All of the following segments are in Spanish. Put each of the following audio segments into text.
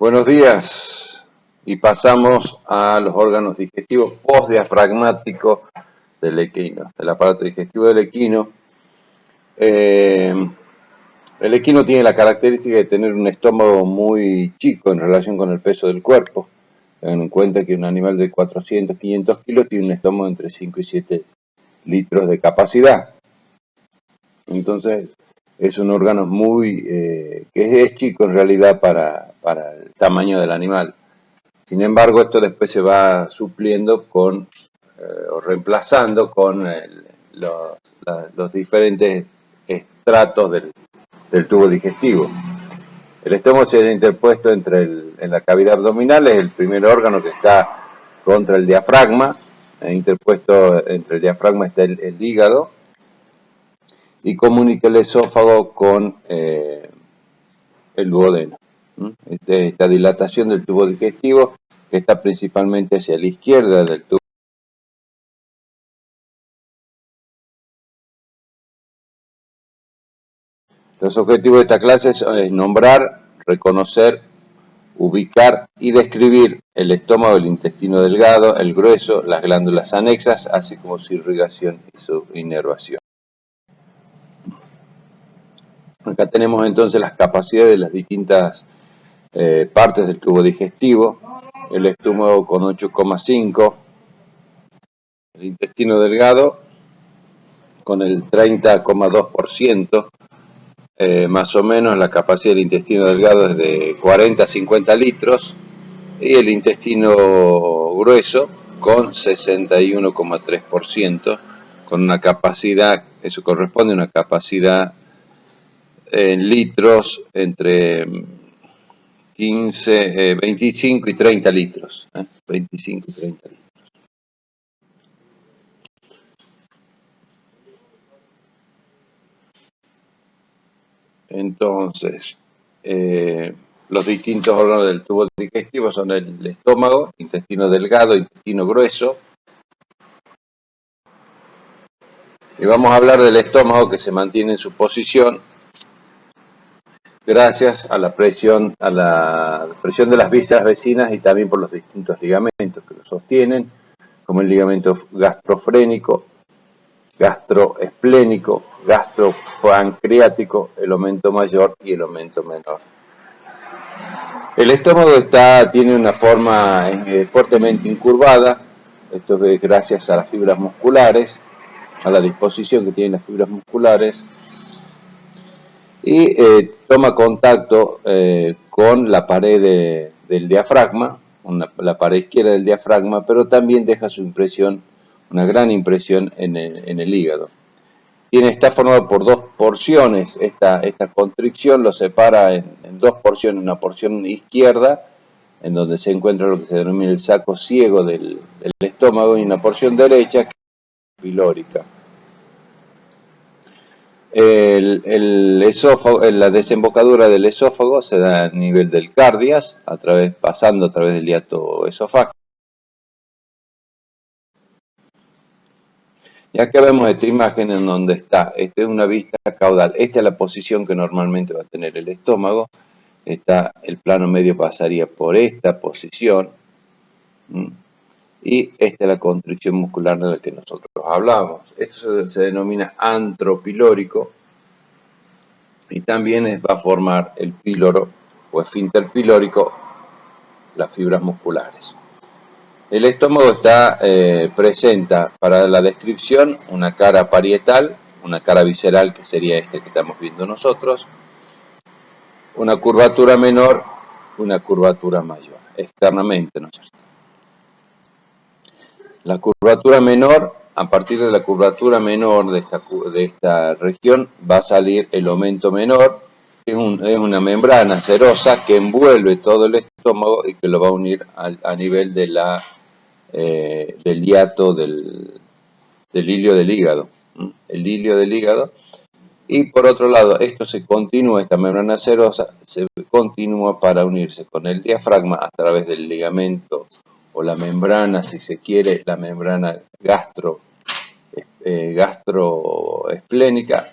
Buenos días y pasamos a los órganos digestivos postdiafragmáticos del equino, del aparato digestivo del equino. El equino tiene la característica de tener un estómago muy chico en relación con el peso del cuerpo. Tengan en cuenta que un animal de 400-500 kilos tiene un estómago entre 5 y 7 litros de capacidad. Entonces es un órgano que es chico en realidad para el tamaño del animal. Sin embargo, esto después se va supliendo o reemplazando con los diferentes estratos del tubo digestivo. El estómago se ha interpuesto en la cavidad abdominal, es el primer órgano que está contra el diafragma. Interpuesto entre el diafragma está el hígado y comunica el esófago con el duodeno. Esta dilatación del tubo digestivo que está principalmente hacia la izquierda del tubo. Los objetivos de esta clase es nombrar, reconocer, ubicar y describir el estómago, el intestino delgado, el grueso, las glándulas anexas, así como su irrigación y su inervación. Acá tenemos entonces las capacidades de las distintas partes del tubo digestivo. El estómago con 8,5, el intestino delgado con el 30,2%, más o menos la capacidad del intestino delgado es de 40 a 50 litros, y el intestino grueso con 61,3%, con una capacidad, eso corresponde a una capacidad en litros entre 25 y 30 litros. 25 y 30 litros. Entonces, los distintos órganos del tubo digestivo son el estómago, intestino delgado, intestino grueso. Y vamos a hablar del estómago, que se mantiene en su posición gracias a la presión de las vísceras vecinas y también por los distintos ligamentos que lo sostienen, como el ligamento gastrofrénico, gastroesplénico, gastropancreático, el aumento mayor y el aumento menor. El estómago tiene una forma fuertemente incurvada. Esto es gracias a las fibras musculares, a la disposición que tienen las fibras musculares, y toma contacto con la pared del diafragma, la pared izquierda del diafragma, pero también deja su impresión, una gran impresión en el hígado. Está formado por dos porciones. Esta constricción lo separa en dos porciones, una porción izquierda, en donde se encuentra lo que se denomina el saco ciego del estómago, y una porción derecha, que es pilórica. El esófago, la desembocadura del esófago se da a nivel del cardias, pasando a través del hiato esofágico. Y acá vemos esta imagen en donde está. Esta es una vista caudal. Esta es la posición que normalmente va a tener el estómago. El plano medio pasaría por esta posición. Y esta es la constricción muscular de la que nosotros hablamos. Esto se denomina antropilórico. Y también va a formar el píloro o esfínter pilórico, las fibras musculares. El estómago presenta, para la descripción, una cara parietal, una cara visceral, que sería que estamos viendo nosotros, una curvatura menor, una curvatura mayor, externamente, ¿no es cierto? La curvatura menor, a partir de la curvatura menor de esta región, va a salir el aumento menor, que es una membrana serosa que envuelve todo el estómago y que lo va a unir a nivel del hiato del hilio del hígado. El hilio del hígado. Y por otro lado, esta membrana serosa se continúa para unirse con el diafragma a través del ligamento, o la membrana, si se quiere, la membrana gastroesplénica.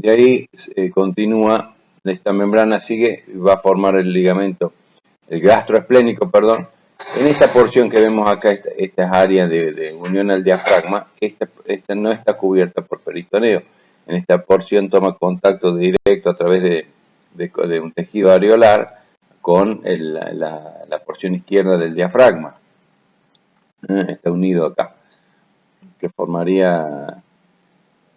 De ahí continúa, esta membrana sigue y va a formar el ligamento, el gastroesplénico, perdón. En esta porción que vemos acá, estas áreas de unión al diafragma, esta no está cubierta por peritoneo. En esta porción toma contacto directo a través de un tejido areolar con la porción izquierda del diafragma. Está unido acá, que formaría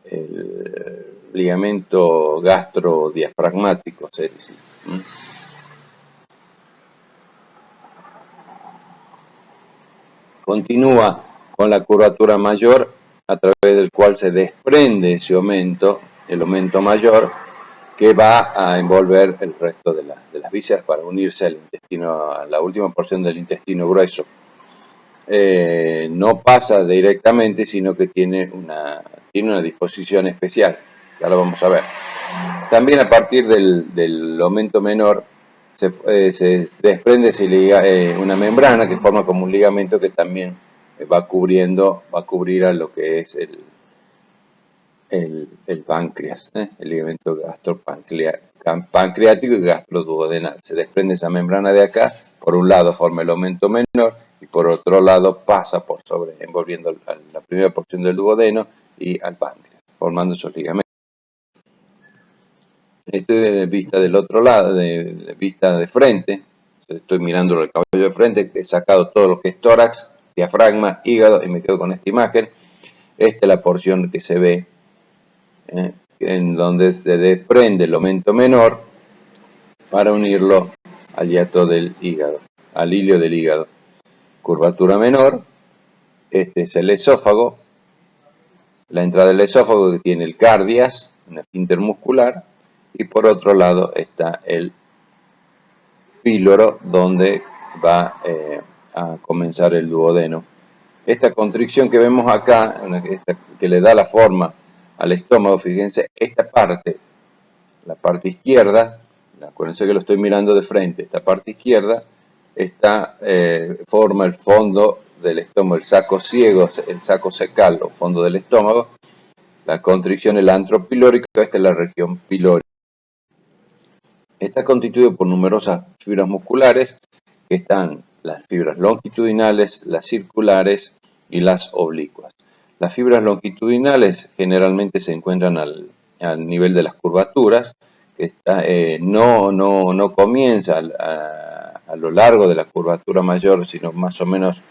el ligamento gastrodiafragmático, se dice. Continúa con la curvatura mayor, a través del cual se desprende ese aumento, el aumento mayor, que va a envolver el resto de las vísceras para unirse al intestino, a la última porción del intestino grueso. No pasa directamente, sino que tiene una disposición especial, ya lo vamos a ver. También a partir del aumento menor se desprende una membrana que forma como un ligamento que también va a cubrir a lo que es el páncreas, el ligamento gastropancreático y gastroduodenal. Se desprende esa membrana de acá, por un lado forma el aumento menor y por otro lado pasa por sobre, envolviendo la primera porción del duodeno y al páncreas, formando esos ligamentos. Estoy de vista del otro lado, de vista de frente. Estoy mirando el caballo de frente, he sacado todo lo que es tórax, diafragma, hígado y me quedo con esta imagen. Esta es la porción que se ve, en donde se desprende el aumento menor para unirlo al hiato del hígado, al hilio del hígado. Curvatura menor, este es el esófago, la entrada del esófago que tiene el cardias, un esfínter muscular, y por otro lado está el píloro, donde va a comenzar el duodeno. Esta constricción que vemos acá, que le da la forma al estómago, fíjense, esta parte, la parte izquierda, acuérdense que lo estoy mirando de frente, esta parte izquierda forma el fondo del estómago, el saco ciego, el saco secal o fondo del estómago. La constricción es el antro pilórico, esta es la región pilórica. Está constituido por numerosas fibras musculares, que están las fibras longitudinales, las circulares y las oblicuas. Las fibras longitudinales generalmente se encuentran al nivel de las curvaturas, que no comienza a lo largo de la curvatura mayor, sino más o menos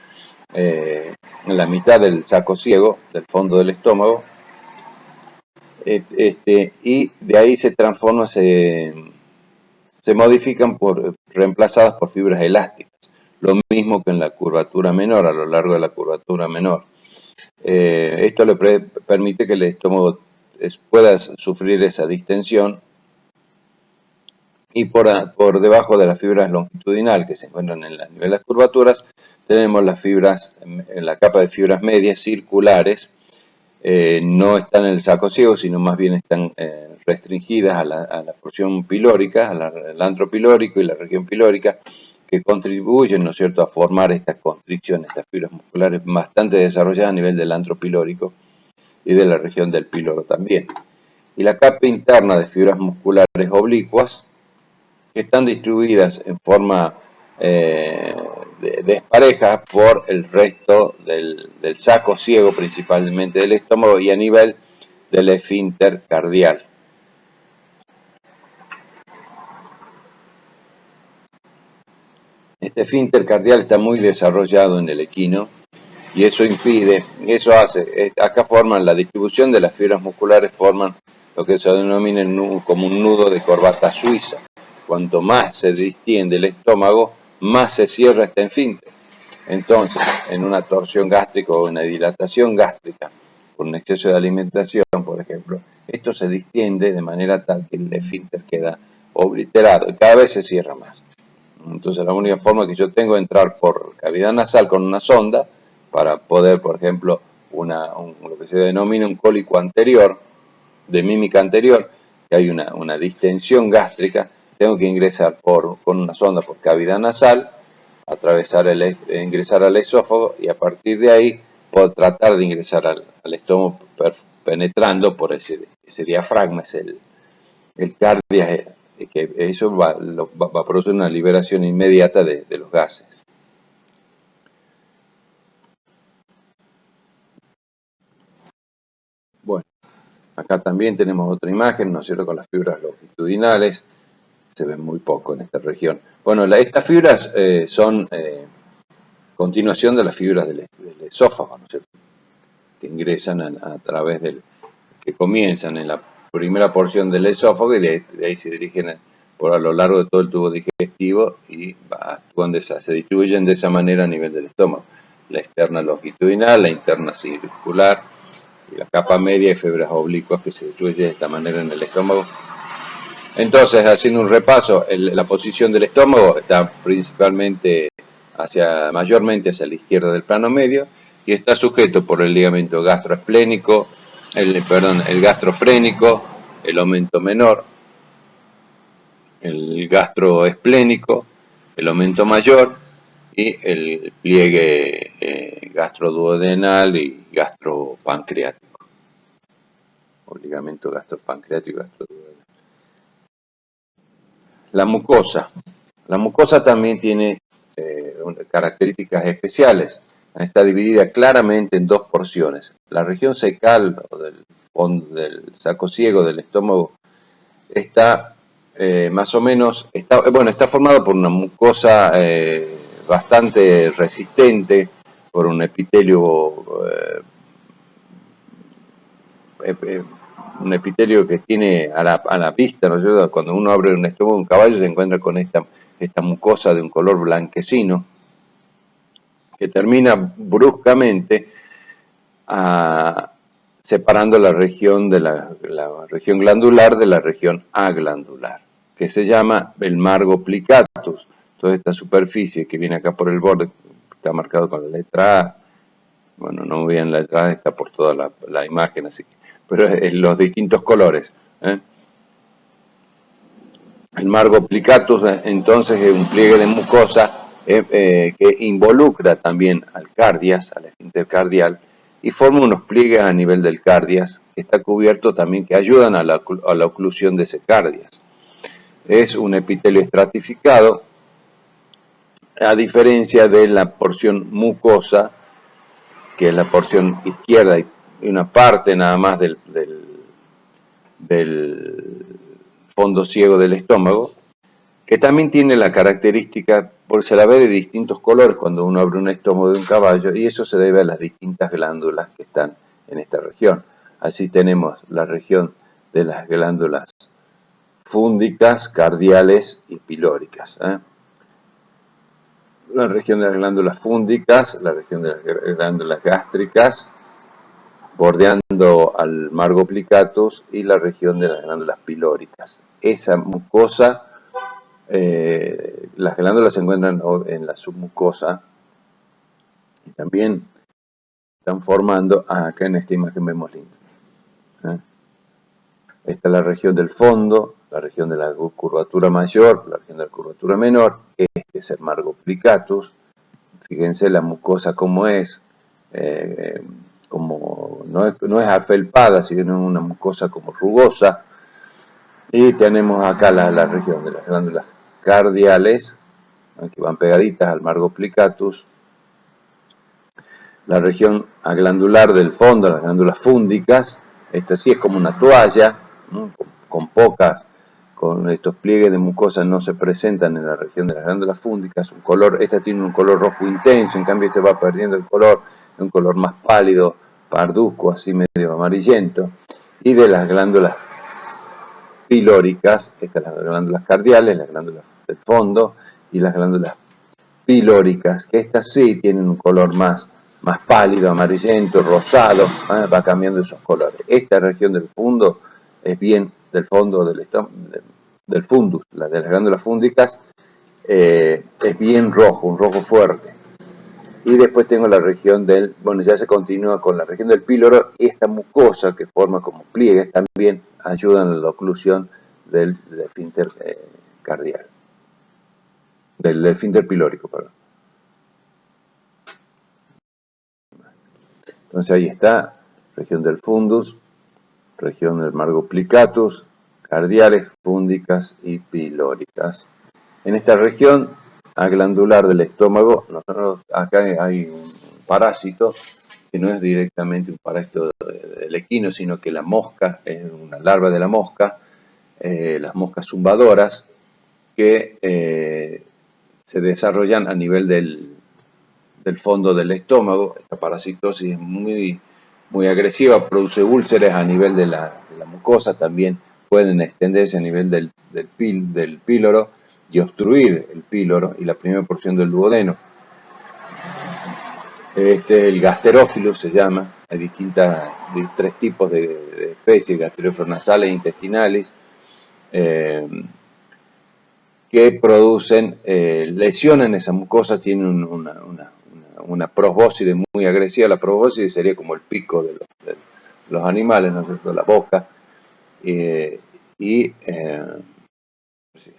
en la mitad del saco ciego, del fondo del estómago, y de ahí se transforma, se modifican reemplazadas por fibras elásticas, lo mismo que en la curvatura menor, a lo largo de la curvatura menor. Esto le permite que el estómago pueda sufrir esa distensión, y por debajo de las fibras longitudinales que se encuentran en el nivel de las curvaturas, tenemos las fibras, en la capa de fibras medias circulares. No están en el saco ciego, sino más bien están restringidas a la porción pilórica, al antro pilórico y la región pilórica, que contribuyen, ¿no es cierto?, a formar esta constricción, estas fibras musculares bastante desarrolladas a nivel del antro pilórico y de la región del píloro también. Y la capa interna de fibras musculares oblicuas, que están distribuidas en forma despareja por el resto del saco ciego, principalmente del estómago, y a nivel del esfínter cardial. Este esfínter cardial está muy desarrollado en el equino, y eso acá forman la distribución de las fibras musculares, forman lo que se denomina como un nudo de corbata suiza. Cuanto más se distiende el estómago, más se cierra este esfínter. Entonces, en una torsión gástrica o una dilatación gástrica, por un exceso de alimentación, por ejemplo, esto se distiende de manera tal que el esfínter queda obliterado y cada vez se cierra más. Entonces, la única forma que yo tengo es entrar por cavidad nasal con una sonda para poder, por ejemplo, lo que se denomina un cólico anterior, de mímica anterior, que hay una distensión gástrica. Tengo que ingresar con una sonda por cavidad nasal, ingresar al esófago, y a partir de ahí puedo tratar de ingresar al estómago penetrando por ese diafragma, es el cardias, que eso va a producir una liberación inmediata de los gases. Bueno, acá también tenemos otra imagen, ¿no es cierto?, con las fibras longitudinales. Se ven muy poco en esta región. Bueno, estas fibras son continuación de las fibras del esófago, ¿no es cierto?, que ingresan a través que comienzan en la primera porción del esófago y de ahí se dirigen por a lo largo de todo el tubo digestivo y se distribuyen de esa manera a nivel del estómago. La externa longitudinal, la interna circular y la capa media y fibras oblicuas que se distribuyen de esta manera en el estómago. Entonces, haciendo un repaso, la posición del estómago está mayormente hacia la izquierda del plano medio y está sujeto por el ligamento gastroesplénico, el gastrofrénico, el aumento menor, el gastroesplénico, el aumento mayor y el pliegue gastroduodenal y gastropancreático, o ligamento gastropancreático y gastroduodenal. La mucosa. La mucosa también tiene características especiales. Está dividida claramente en dos porciones. La región secal o del saco ciego del estómago está más o menos, está formado por una mucosa bastante resistente, por un epitelio que tiene a la vista, ¿no es cierto? Cuando uno abre un estómago de un caballo se encuentra con esta mucosa de un color blanquecino que termina bruscamente separando la región región glandular de la región aglandular, que se llama el margo plicatus. Toda esta superficie que viene acá por el borde está marcado con la letra A. Bueno, no vean la letra A, está por toda la imagen, así que, pero en los distintos colores. El margo plicatus, entonces, es un pliegue de mucosa que involucra también al cardias, al esfínter cardial, y forma unos pliegues a nivel del cardias, que está cubierto también, que ayudan a la oclusión de ese cardias. Es un epitelio estratificado, a diferencia de la porción mucosa, que es la porción izquierda y una parte nada más del fondo ciego del estómago, que también tiene la característica, porque se la ve de distintos colores cuando uno abre un estómago de un caballo, y eso se debe a las distintas glándulas que están en esta región. Así tenemos la región de las glándulas fúndicas, cardiales y pilóricas. La región de las glándulas fúndicas, la región de las glándulas gástricas, bordeando al margo plicatus, y la región de las glándulas pilóricas. Esa mucosa, las glándulas se encuentran en la submucosa y también están formando, acá en esta imagen vemos lindo. Esta es la región del fondo, la región de la curvatura mayor, la región de la curvatura menor. Este es el margo plicatus. Fíjense la mucosa cómo es, como no es afelpada, sino una mucosa como rugosa. Y tenemos acá la región de las glándulas cardiales, que van pegaditas al margo plicatus. La región glandular del fondo, las glándulas fúndicas. Esta sí es como una toalla, ¿no? Con estos pliegues de mucosa no se presentan en la región de las glándulas fúndicas. Esta tiene un color rojo intenso, en cambio este va perdiendo el color, un color más pálido, parduzco, así medio amarillento. Y de las glándulas pilóricas, estas las glándulas cardiales, las glándulas del fondo y las glándulas pilóricas, que estas sí tienen un color más pálido, amarillento, rosado, va cambiando esos colores. Esta región del fondo es bien del fondo del fundus, la de las glándulas fúndicas, es bien rojo, un rojo fuerte. Y después tengo la región ya se continúa con la región del píloro, y esta mucosa que forma como pliegues también ayudan a la oclusión del esfínter cardial, del esfínter pilórico, perdón. Entonces ahí está, región del fundus, región del margo plicatus, cardiales, fúndicas y pilóricas. En esta región glandular del estómago, nosotros acá hay un parásito que no es directamente un parásito del equino, sino que la mosca, es una larva de la mosca, las moscas zumbadoras, que se desarrollan a nivel del fondo del estómago. Esta parasitosis es muy agresiva, produce úlceras a nivel de la mucosa, también pueden extenderse a nivel del píloro y obstruir el píloro y la primera porción del duodeno. El gasterófilo se llama, hay tres tipos de especies, gasterófilos nasales e intestinales, que producen lesiones en esa mucosa, tienen una probóscide muy agresiva. La probóscide sería como el pico de los animales, ¿no es cierto?, la boca.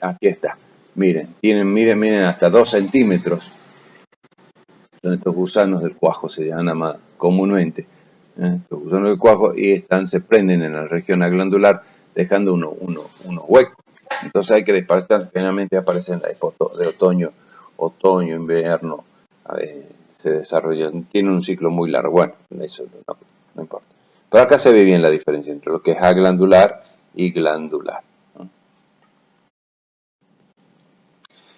Aquí está, miren, hasta 2 centímetros. Son estos gusanos del cuajo, se llaman comúnmente. Los gusanos del cuajo, y se prenden en la región glandular, dejando unos huecos. Entonces hay que despertar, generalmente aparecen en la época de otoño, invierno, se desarrollan, tiene un ciclo muy largo. Bueno, eso no importa. Pero acá se ve bien la diferencia entre lo que es aglandular y glandular, ¿no?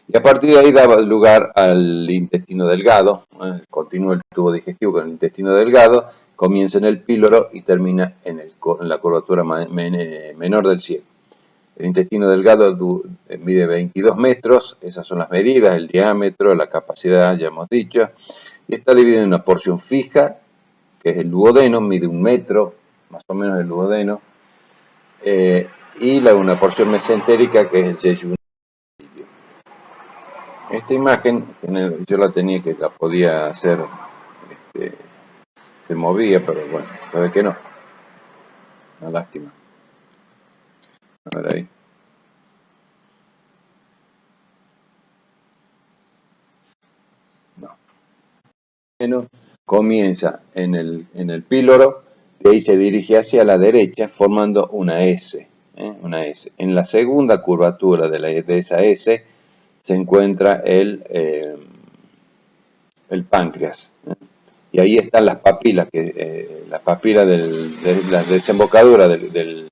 Y a partir de ahí da lugar al intestino delgado. Continúa el tubo digestivo con el intestino delgado, comienza en el píloro y termina en la curvatura menor del ciego. El intestino delgado mide 22 metros, esas son las medidas, el diámetro, la capacidad, ya hemos dicho, y está dividido en una porción fija, que es el duodeno, mide 1 metro, más o menos el duodeno, y una porción mesentérica, que es el yeyuno. Esta imagen, yo la tenía, que la podía hacer, se movía, pero bueno, sabe que no, una lástima. A ver ahí. No. Comienza en el píloro, de ahí se dirige hacia la derecha formando una S. Una S. En la segunda curvatura de esa S se encuentra el páncreas. Y ahí están las papilas, la papila de la desembocadura del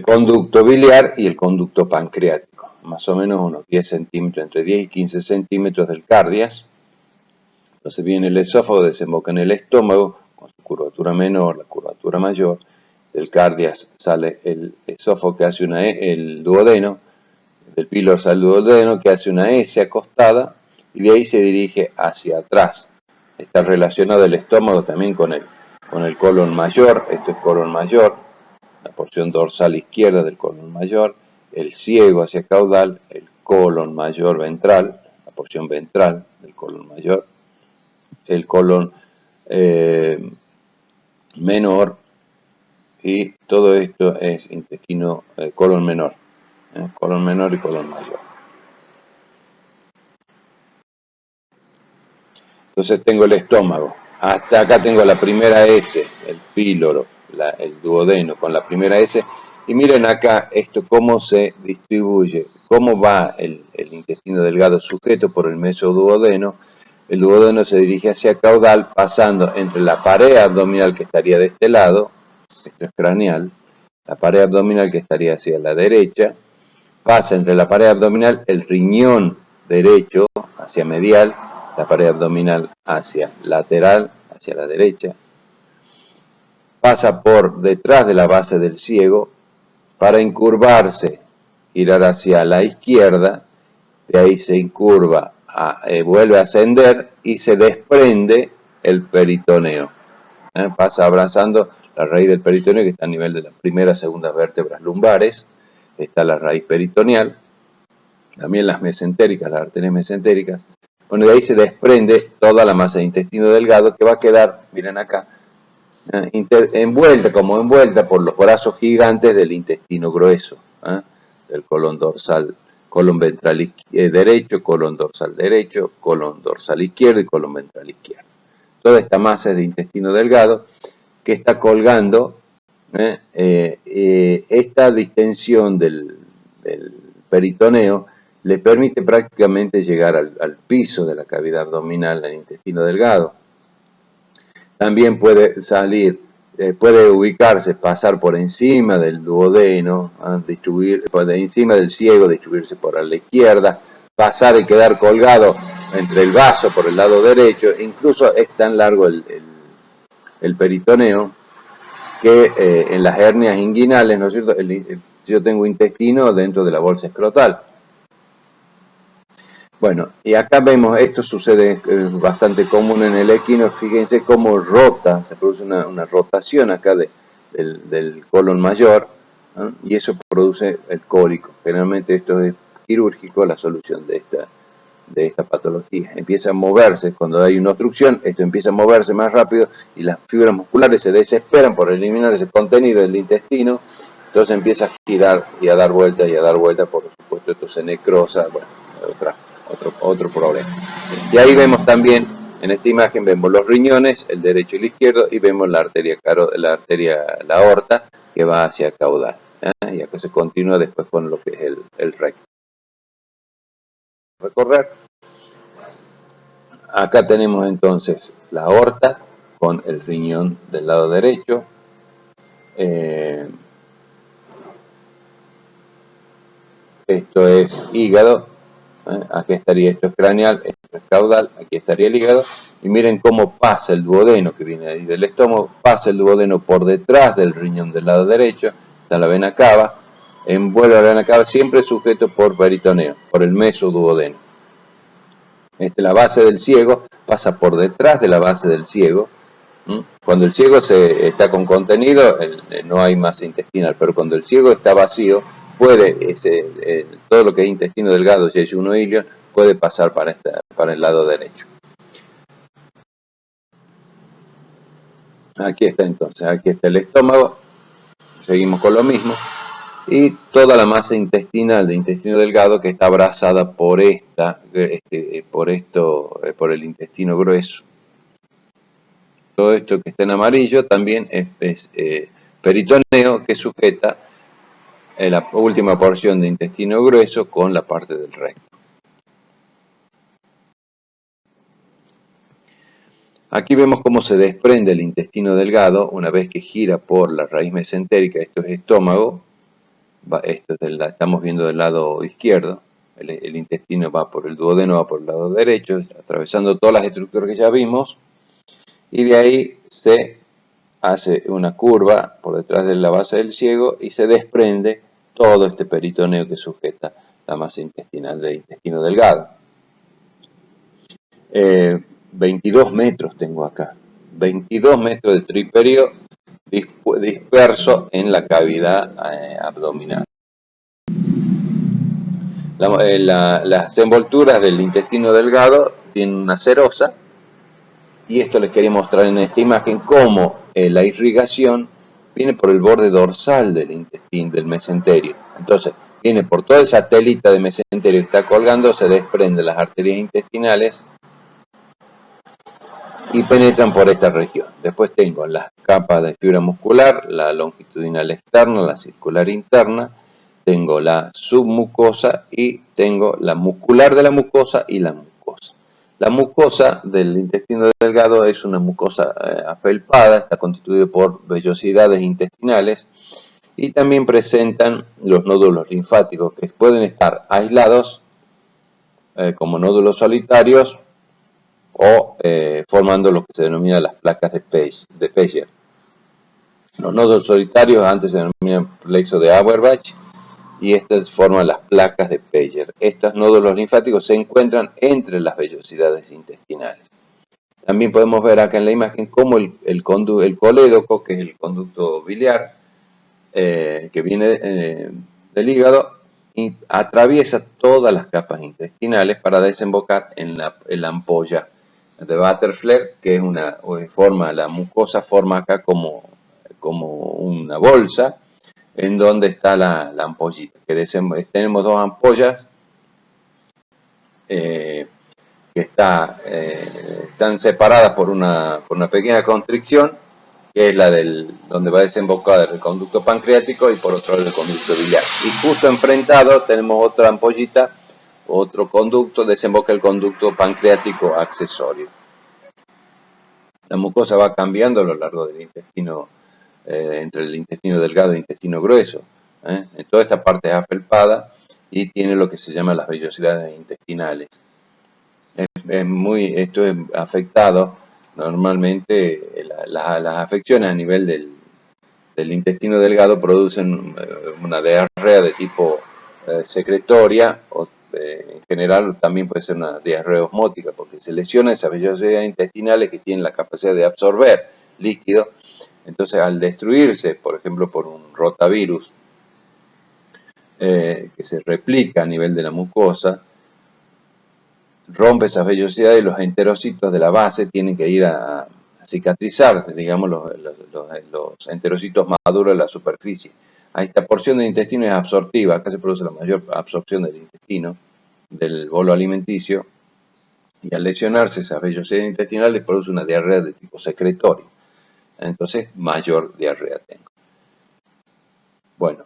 conducto biliar y el conducto pancreático. Más o menos unos 10 centímetros, entre 10 y 15 centímetros del cardias. Entonces viene el esófago, desemboca en el estómago, con su curvatura menor, la curvatura mayor. Del cardias sale el esófago, que hace el duodeno. Del píloro sale el duodeno, que hace una S acostada, y de ahí se dirige hacia atrás. Está relacionado el estómago también con el colon mayor. Esto es colon mayor, la porción dorsal izquierda del colon mayor, el ciego hacia caudal, el colon mayor ventral, la porción ventral del colon mayor, el colon menor, y todo esto es intestino, colon menor y colon mayor. Entonces tengo el estómago, hasta acá tengo la primera S, el píloro, el duodeno con la primera S, y miren acá esto cómo se distribuye, cómo va el intestino delgado sujeto por el mesoduodeno. El duodeno se dirige hacia caudal, pasando entre la pared abdominal, que estaría de este lado, esto es craneal, la pared abdominal, que estaría hacia la derecha, pasa entre la pared abdominal, el riñón derecho hacia medial, la pared abdominal hacia lateral, hacia la derecha, pasa por detrás de la base del ciego para incurvarse, girar hacia la izquierda, de ahí se incurva, vuelve a ascender y se desprende el peritoneo. Pasa abrazando la raíz del peritoneo, que está a nivel de las primeras, segundas vértebras lumbares. Está la raíz peritoneal, también las mesentéricas, las arterias mesentéricas. Bueno, de ahí se desprende toda la masa de intestino delgado, que va a quedar, miren acá, envuelta por los brazos gigantes del intestino grueso, del colon dorsal, colon ventral derecho, colon dorsal izquierdo y colon ventral izquierdo. Toda esta masa es de intestino delgado, que está colgando. Esta distensión del peritoneo le permite prácticamente llegar al piso de la cavidad abdominal del intestino delgado. También puede salir, puede ubicarse, pasar por encima del duodeno, por encima del ciego, distribuirse por la izquierda, pasar y quedar colgado entre el vaso por el lado derecho. Incluso es tan largo el peritoneo que en las hernias inguinales, ¿no es cierto? Yo tengo intestino dentro de la bolsa escrotal. Bueno, y acá vemos, esto sucede bastante común en el equino, fíjense cómo rota, se produce una rotación acá del colon mayor, ¿no? Y eso produce el cólico. Generalmente esto es quirúrgico, la solución de esta patología. Empieza a moverse, cuando hay una obstrucción, esto empieza a moverse más rápido y las fibras musculares se desesperan por eliminar ese contenido del intestino, entonces empieza a girar y a dar vueltas, por supuesto esto se necrosa, bueno, otro problema. Y ahí vemos también, en esta imagen vemos los riñones, el derecho y el izquierdo, y vemos la la aorta que va hacia caudal. Y acá se continúa después con lo que es el recto. Recorrer. Acá tenemos entonces la aorta con el riñón del lado derecho. Esto es hígado. Aquí estaría, esto es craneal, esto es caudal, aquí estaría el hígado. Y miren cómo pasa el duodeno que viene ahí del estómago, pasa el duodeno por detrás del riñón del lado derecho, está la vena cava, envuelve la vena cava, siempre sujeto por peritoneo, por el mesoduodeno. La base del ciego pasa por detrás de la base del ciego. Cuando el ciego está con contenido, no hay masa intestinal, pero cuando el ciego está vacío, todo lo que es intestino delgado, yeyuno ilion, puede pasar para el lado derecho. Aquí está entonces, aquí está el estómago, seguimos con lo mismo, y toda la masa intestinal de intestino delgado que está abrazada por el intestino grueso. Todo esto que está en amarillo también es peritoneo que sujeta la última porción de intestino grueso con la parte del recto. Aquí vemos cómo se desprende el intestino delgado una vez que gira por la raíz mesentérica, esto es estómago, estamos viendo del lado izquierdo, el intestino va por el duodeno, va por el lado derecho, atravesando todas las estructuras que ya vimos, y de ahí se hace una curva por detrás de la base del ciego y se desprende todo este peritoneo que sujeta la masa intestinal del intestino delgado. 22 metros tengo acá, 22 metros de triperio disperso en la cavidad abdominal. Las envolturas del intestino delgado tienen una serosa, y esto les quería mostrar en esta imagen cómo la irrigación viene por el borde dorsal del intestino, del mesenterio. Entonces, viene por toda esa telita de mesenterio que está colgando, se desprenden las arterias intestinales y penetran por esta región. Después tengo las capas de fibra muscular, la longitudinal externa, la circular interna, tengo la submucosa y tengo la muscular de la mucosa y la mucosa. La mucosa del intestino delgado es una mucosa afelpada, está constituida por vellosidades intestinales y también presentan los nódulos linfáticos que pueden estar aislados como nódulos solitarios o formando lo que se denomina las placas de Peyer. Los nódulos solitarios antes se denominan plexo de Auerbach y estas forman las placas de Peyer. Estos nódulos linfáticos se encuentran entre las vellosidades intestinales. También podemos ver acá en la imagen cómo el colédoco, que es el conducto biliar, que viene del hígado, y atraviesa todas las capas intestinales para desembocar en la ampolla de Butterfly, que es la mucosa forma acá como una bolsa, en donde está la ampollita. Tenemos dos ampollas que están separadas por una pequeña constricción, que es la donde va a desembocar el conducto pancreático, y por otro lado el conducto biliar. Y justo enfrentado tenemos otra ampollita, otro conducto, desemboca el conducto pancreático accesorio. La mucosa va cambiando a lo largo del intestino, entre el intestino delgado e el intestino grueso. En toda esta parte es afelpada y tiene lo que se llama las vellosidades intestinales. Esto es afectado normalmente, las afecciones a nivel del intestino delgado producen una diarrea de tipo secretoria, o en general también puede ser una diarrea osmótica, porque se lesiona esas vellosidades intestinales que tienen la capacidad de absorber líquido. Entonces, al destruirse, por ejemplo, por un rotavirus que se replica a nivel de la mucosa, rompe esas vellosidades y los enterocitos de la base tienen que ir a cicatrizar, digamos, los enterocitos maduros de la superficie. A esta porción del intestino es absortiva, acá se produce la mayor absorción del intestino, del bolo alimenticio, y al lesionarse esas vellosidades intestinales produce una diarrea de tipo secretorio. Entonces, mayor diarrea tengo. Bueno.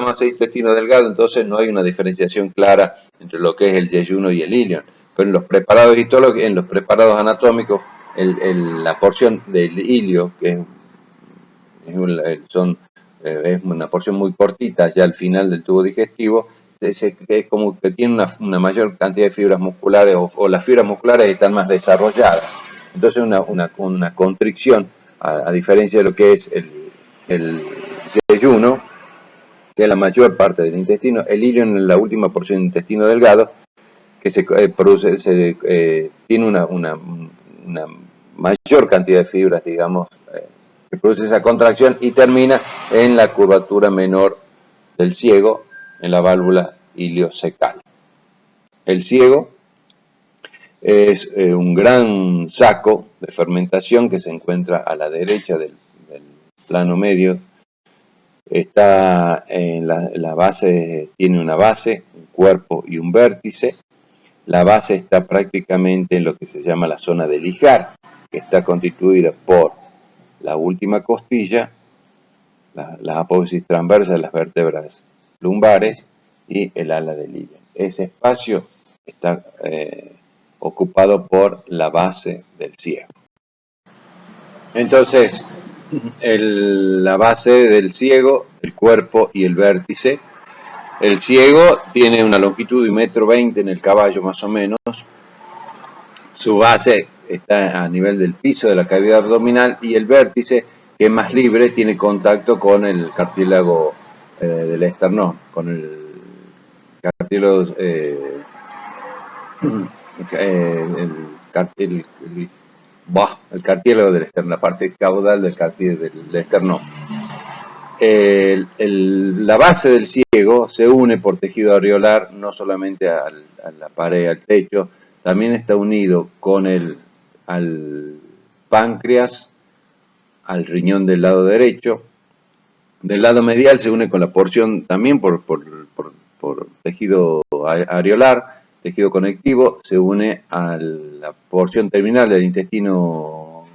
Más el intestino delgado, entonces no hay una diferenciación clara entre lo que es el yeyuno y el ilion. Pero en los preparados histológicos, en los preparados anatómicos, la porción del ilio, que es una porción muy cortita ya al final del tubo digestivo, es como que tiene una mayor cantidad de fibras musculares, o las fibras musculares están más desarrolladas. Entonces una constricción, a diferencia de lo que es el yeyuno, que es la mayor parte del intestino, el ilion en la última porción del intestino delgado, que tiene una mayor cantidad de fibras, digamos, que produce esa contracción y termina en la curvatura menor del ciego, en la válvula iliocecal. El ciego es un gran saco de fermentación que se encuentra a la derecha del plano medio. Está en la base, tiene una base, un cuerpo y un vértice. La base está prácticamente en lo que se llama la zona del ijar, que está constituida por la última costilla, la apófisis transversa de las vértebras lumbares y el ala del ilion. Ese espacio está ocupado por la base del ciego. Entonces, la base del ciego, el cuerpo y el vértice. El ciego tiene una longitud de 1,20 m en el caballo más o menos. Su base está a nivel del piso de la cavidad abdominal, y el vértice, que es más libre, tiene contacto con el cartílago del esternón, con el cartílago el cartílago del esternón, la parte caudal del cartílago del esternón. La base del ciego se une por tejido areolar no solamente a la pared, al techo, también está unido con al páncreas, al riñón del lado derecho. Del lado medial se une con la porción también por tejido areolar, tejido conectivo, se une a la porción terminal del intestino,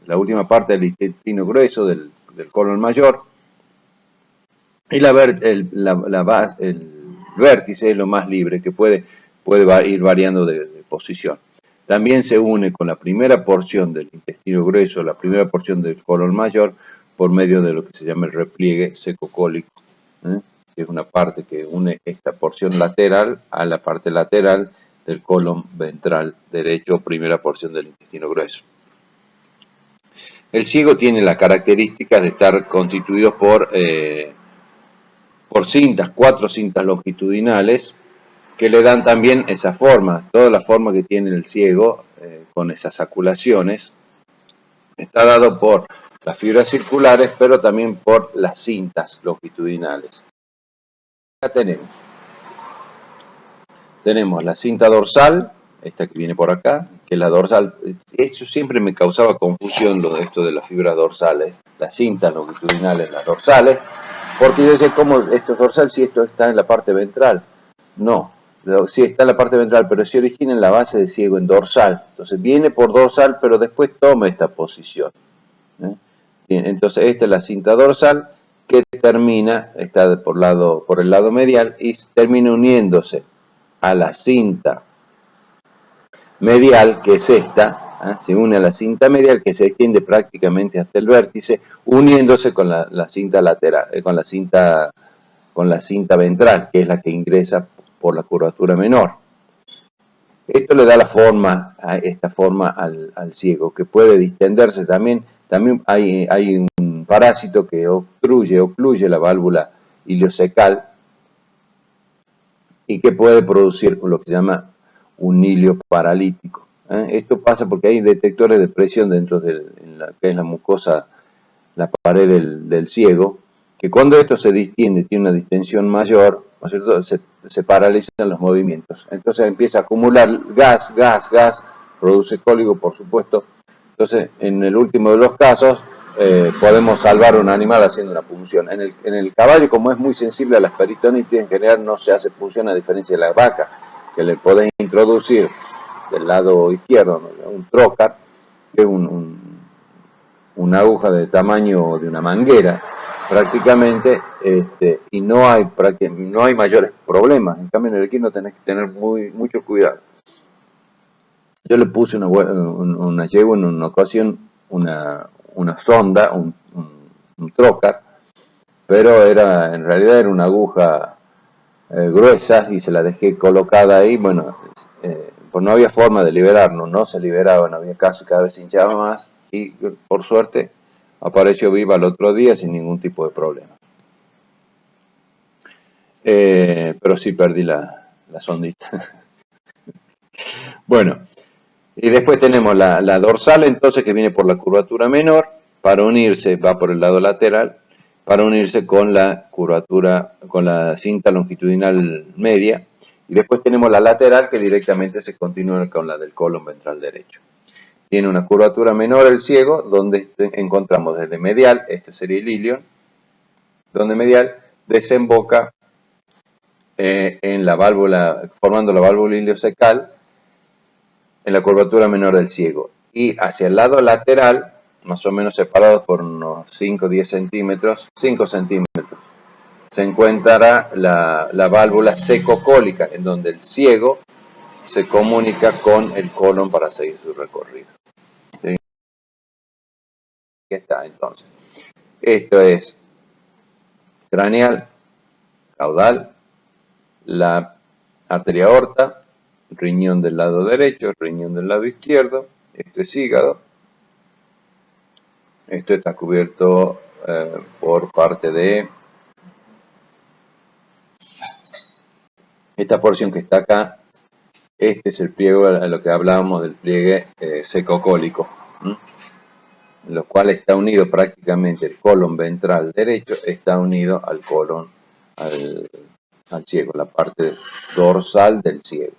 la última parte del intestino grueso, del colon mayor. Y el vértice es lo más libre, que puede ir variando de posición. También se une con la primera porción del intestino grueso, la primera porción del colon mayor, por medio de lo que se llama el repliegue secocólico, que es una parte que une esta porción lateral a la parte lateral del colon ventral derecho, primera porción del intestino grueso. El ciego tiene la característica de estar constituido por cintas, 4 cintas longitudinales, que le dan también esa forma. Toda la forma que tiene el ciego, con esas saculaciones, está dado por las fibras circulares, pero también por las cintas longitudinales. Acá tenemos la cinta dorsal, esta que viene por acá, que es la dorsal. Eso siempre me causaba confusión, esto de las fibras dorsales, las cintas longitudinales, las dorsales, porque yo decía, ¿cómo esto es dorsal si esto está en la parte ventral? No, Sí está en la parte ventral, pero se origina en la base del ciego, en dorsal. Entonces viene por dorsal, pero después toma esta posición. ¿eh? Bien, entonces esta es la cinta dorsal que termina, está por el lado medial y termina uniéndose a la cinta medial, que es esta, se une a la cinta medial que se extiende prácticamente hasta el vértice, uniéndose con la cinta lateral, con la cinta ventral, que es la que ingresa por la curvatura menor. Esto le da esta forma al ciego, que puede distenderse también. También hay un parásito que ocluye la válvula iliocecal y que puede producir lo que se llama un hilio paralítico. Esto pasa porque hay detectores de presión dentro de la que es la mucosa, la pared del ciego, que cuando esto se distiende, tiene una distensión mayor, ¿no es cierto? Se paralizan los movimientos. Entonces empieza a acumular gas, produce cólico, por supuesto. Entonces, en el último de los casos, podemos salvar a un animal haciendo una punción. En el caballo, como es muy sensible a las peritonitis, en general no se hace punción, a diferencia de la vaca, que le podés introducir del lado izquierdo, ¿no? Un trocar, que es una aguja de tamaño de una manguera, prácticamente, y no hay mayores problemas. En cambio, en el equino tenés que tener mucho cuidado. Yo le puse una yegua en una ocasión, una sonda, un trocar, pero en realidad era una aguja gruesa y se la dejé colocada ahí. Bueno, pues no había forma de liberarlo, no se liberaba, no había caso, cada vez se hinchaba más y por suerte apareció viva el otro día sin ningún tipo de problema. Pero sí perdí la sondita. Bueno, y después tenemos la dorsal, entonces, que viene por la curvatura menor, para unirse, va por el lado lateral, para unirse con la curvatura, con la cinta longitudinal media. Y después tenemos la lateral, que directamente se continúa con la del colon ventral derecho. Tiene una curvatura menor el ciego, donde encontramos desde medial, este sería el ilion, donde medial desemboca en la válvula, formando la válvula iliocecal, en la curvatura menor del ciego. Y hacia el lado lateral, más o menos separados por unos 5 o 10 centímetros, 5 centímetros, se encontrará la válvula secocólica, en donde el ciego se comunica con el colon para seguir su recorrido. ¿Sí? Aquí está, entonces. Esto es craneal, caudal, la arteria aorta, riñón del lado derecho, riñón del lado izquierdo, esto es hígado, esto está cubierto por parte de esta porción que está acá. Este es el pliegue, a lo que hablábamos del pliegue secocólico, en lo cual está unido prácticamente el colon ventral derecho, está unido al colon, al ciego, la parte dorsal del ciego.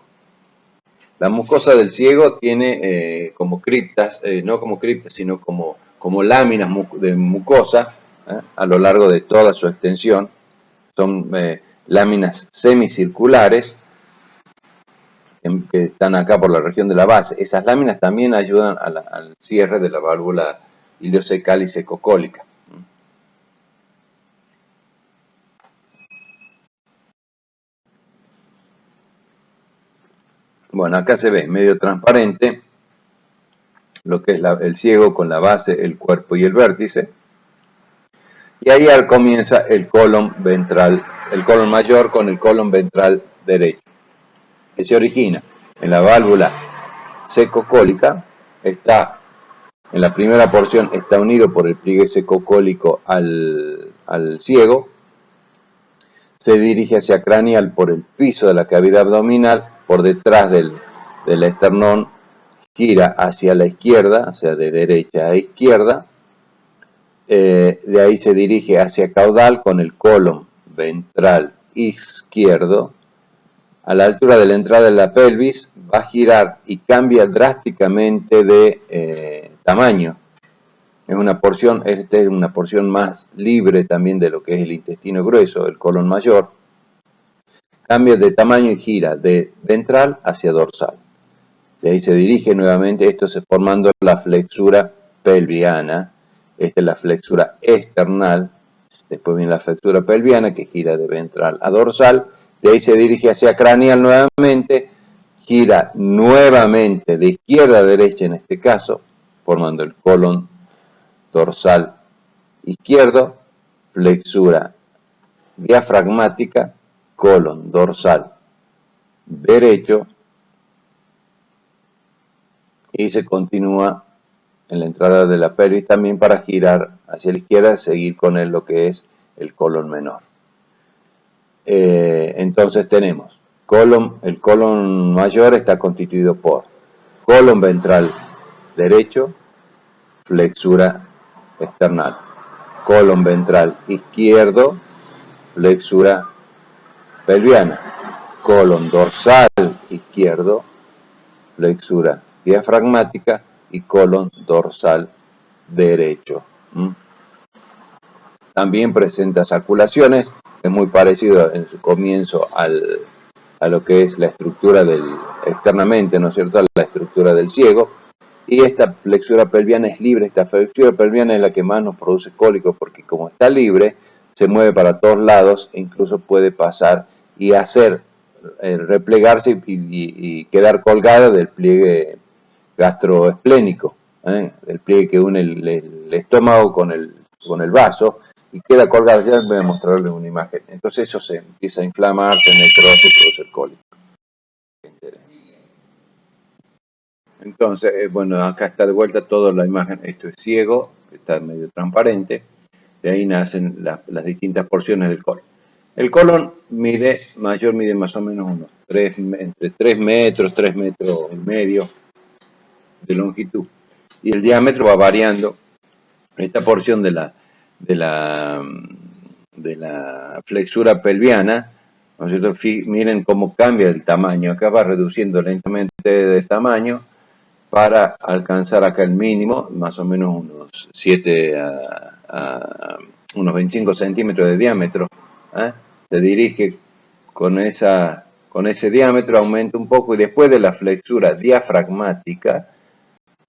La mucosa del ciego tiene como criptas, no como criptas, sino como láminas de mucosa a lo largo de toda su extensión. Son láminas semicirculares que están acá por la región de la base. Esas láminas también ayudan al cierre de la válvula iliocecal y secocólica. Bueno, acá se ve medio transparente lo que es el ciego con la base, el cuerpo y el vértice. Y ahí comienza el colon ventral, el colon mayor con el colon ventral derecho, que se origina en la válvula secocólica. Está en la primera porción, está unido por el pliegue secocólico al ciego. Se dirige hacia craneal por el piso de la cavidad abdominal, por detrás del esternón, gira hacia la izquierda, o sea, de derecha a izquierda. De ahí se dirige hacia caudal con el colon ventral izquierdo. A la altura de la entrada de la pelvis va a girar y cambia drásticamente de tamaño. Esta es una porción más libre también de lo que es el intestino grueso, el colon mayor. cambia de tamaño y gira de ventral hacia dorsal. De ahí se dirige nuevamente, esto se formando la flexura pelviana. Esta es la flexura external. Después viene la flexura pelviana que gira de ventral a dorsal. De ahí se dirige hacia craneal nuevamente. Gira nuevamente de izquierda a derecha en este caso, formando el colon dorsal izquierdo. Flexura diafragmática, colon dorsal derecho. Y se continúa en la entrada de la pelvis también para girar hacia la izquierda, seguir con lo que es el colon menor. Entonces tenemos el colon mayor está constituido por colon ventral derecho, flexura external, colon ventral izquierdo, flexura pelviana, colon dorsal izquierdo, flexura diafragmática y colon dorsal derecho. También presenta saculaciones, es muy parecido en su comienzo a lo que es la estructura externamente, ¿no es cierto?, a la estructura del ciego. Y esta flexura pelviana es libre, esta flexura pelviana es la que más nos produce cólicos, porque como está libre, se mueve para todos lados e incluso puede pasar y hacer replegarse y quedar colgada del pliegue gastroesplénico, el pliegue que une el estómago con el vaso, y queda colgada. Ya voy a mostrarles una imagen. Entonces eso se empieza a inflamar, se necrosis, produce el cólico. Entonces, bueno, acá está de vuelta toda la imagen. Esto es ciego, está medio transparente. De ahí nacen las distintas porciones del colon. El colon mide más o menos entre 3 metros, 3 metros y medio de longitud. Y el diámetro va variando. Esta porción de la flexura pelviana, ¿no es cierto? Miren cómo cambia el tamaño. Acá va reduciendo lentamente de tamaño para alcanzar acá el mínimo, más o menos unos 7 a unos 25 centímetros de diámetro. Se dirige con ese diámetro, aumenta un poco y después de la flexura diafragmática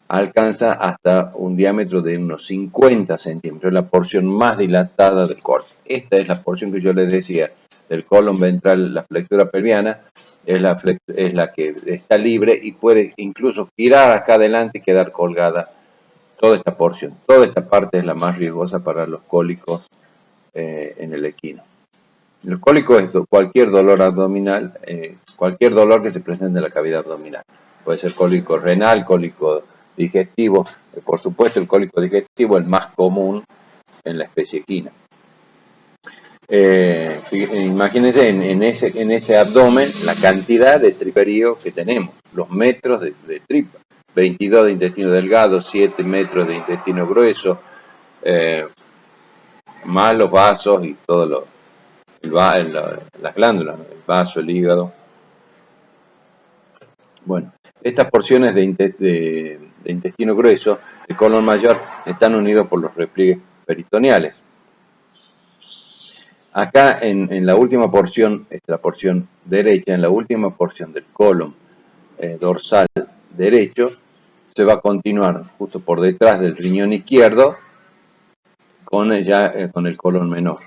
alcanza hasta un diámetro de unos 50 centímetros, la porción más dilatada del colon. Esta es la porción que yo les decía del colon ventral, la flexura pelviana, es la que está libre y puede incluso girar acá adelante y quedar colgada toda esta porción. Toda esta parte es la más riesgosa para los cólicos en el equino. El cólico es cualquier dolor abdominal, cualquier dolor que se presente en la cavidad abdominal. Puede ser cólico renal, cólico digestivo. Por supuesto, el cólico digestivo es el más común en la especie equina. Imagínense en ese abdomen la cantidad de triperío que tenemos, los metros de tripa. 22 de intestino delgado, 7 metros de intestino grueso, más los vasos y todo las glándulas, el vaso, el hígado. Bueno, estas porciones de intestino grueso, el colon mayor, están unidos por los repliegues peritoneales. Acá en la última porción, la porción derecha, en la última porción del colon dorsal derecho, se va a continuar justo por detrás del riñón izquierdo con el colon menor.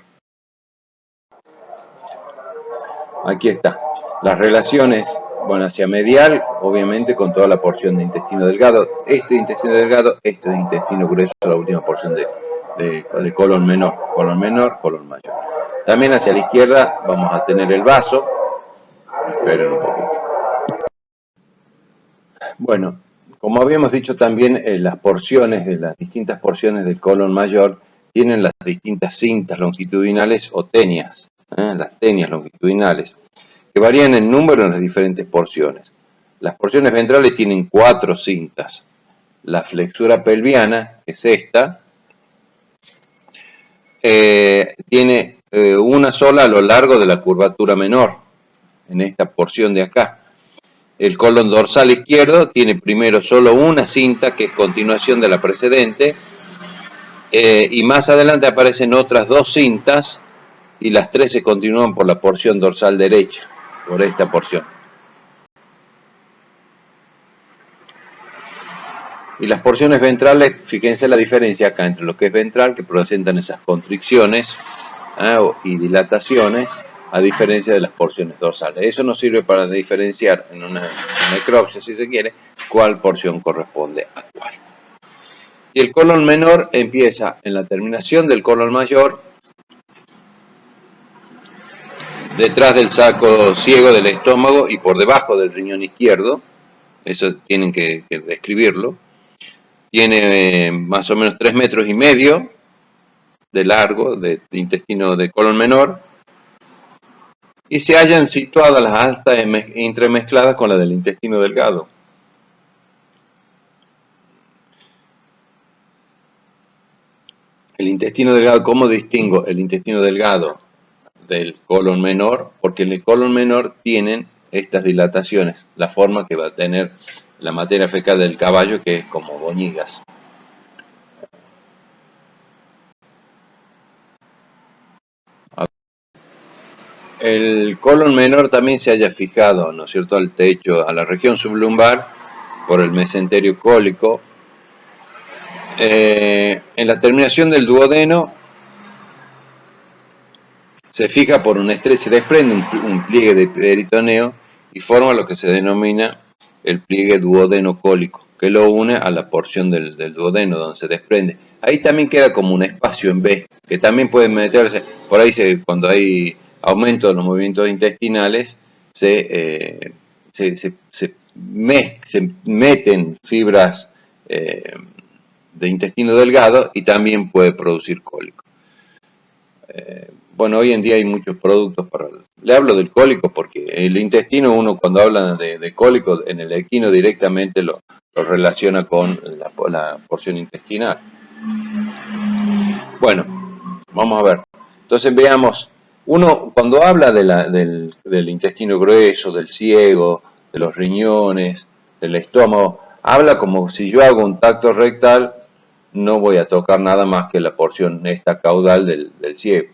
Aquí está. Las relaciones, bueno, hacia medial, obviamente con toda la porción de intestino delgado. Esto es intestino delgado, esto es intestino grueso, la última porción de colon menor, colon mayor. También hacia la izquierda vamos a tener el vaso. Esperen un poquito. Bueno, como habíamos dicho también, las distintas porciones del colon mayor tienen las distintas cintas longitudinales o tenias, las tenias longitudinales, que varían en número en las diferentes porciones. Las porciones ventrales tienen 4 cintas. La flexura pelviana, que es esta, tiene una sola a lo largo de la curvatura menor, en esta porción de acá. El colon dorsal izquierdo tiene primero solo una cinta, que es continuación de la precedente, y más adelante aparecen otras 2 cintas, y las 3 se continúan por la porción dorsal derecha. por esta porción. Y las porciones ventrales, fíjense la diferencia acá entre lo que es ventral, que presentan esas constricciones y dilataciones, a diferencia de las porciones dorsales. Eso nos sirve para diferenciar en una necropsia, si se quiere, cuál porción corresponde a cuál. Y el colon menor empieza en la terminación del colon mayor, detrás del saco ciego del estómago y por debajo del riñón izquierdo. Eso tienen que describirlo. Tiene más o menos 3,5 metros de largo, de intestino de colon menor, y se hallan situadas las astas entremezcladas con la del intestino delgado. El intestino delgado, ¿cómo distingo el intestino delgado del colon menor? Porque en el colon menor tienen estas dilataciones, la forma que va a tener la materia fecal del caballo, que es como boñigas. El colon menor también se haya fijado, ¿no es cierto?, al techo, a la región sublumbar, por el mesenterio cólico. En la terminación del duodeno se fija por un estrés, se desprende un pliegue de peritoneo y forma lo que se denomina el pliegue duodenocólico, que lo une a la porción del duodeno donde se desprende. Ahí también queda como un espacio en B, que también puede meterse, por ahí cuando hay aumento de los movimientos intestinales, se meten fibras de intestino delgado y también puede producir cólico. Bueno, hoy en día hay muchos productos para... Le hablo del cólico porque el intestino, uno cuando habla de cólico en el equino directamente lo relaciona con la porción intestinal. Bueno, vamos a ver. Entonces veamos, uno cuando habla del intestino grueso, del ciego, de los riñones, del estómago, habla como si yo hago un tacto rectal, no voy a tocar nada más que la porción esta caudal del ciego.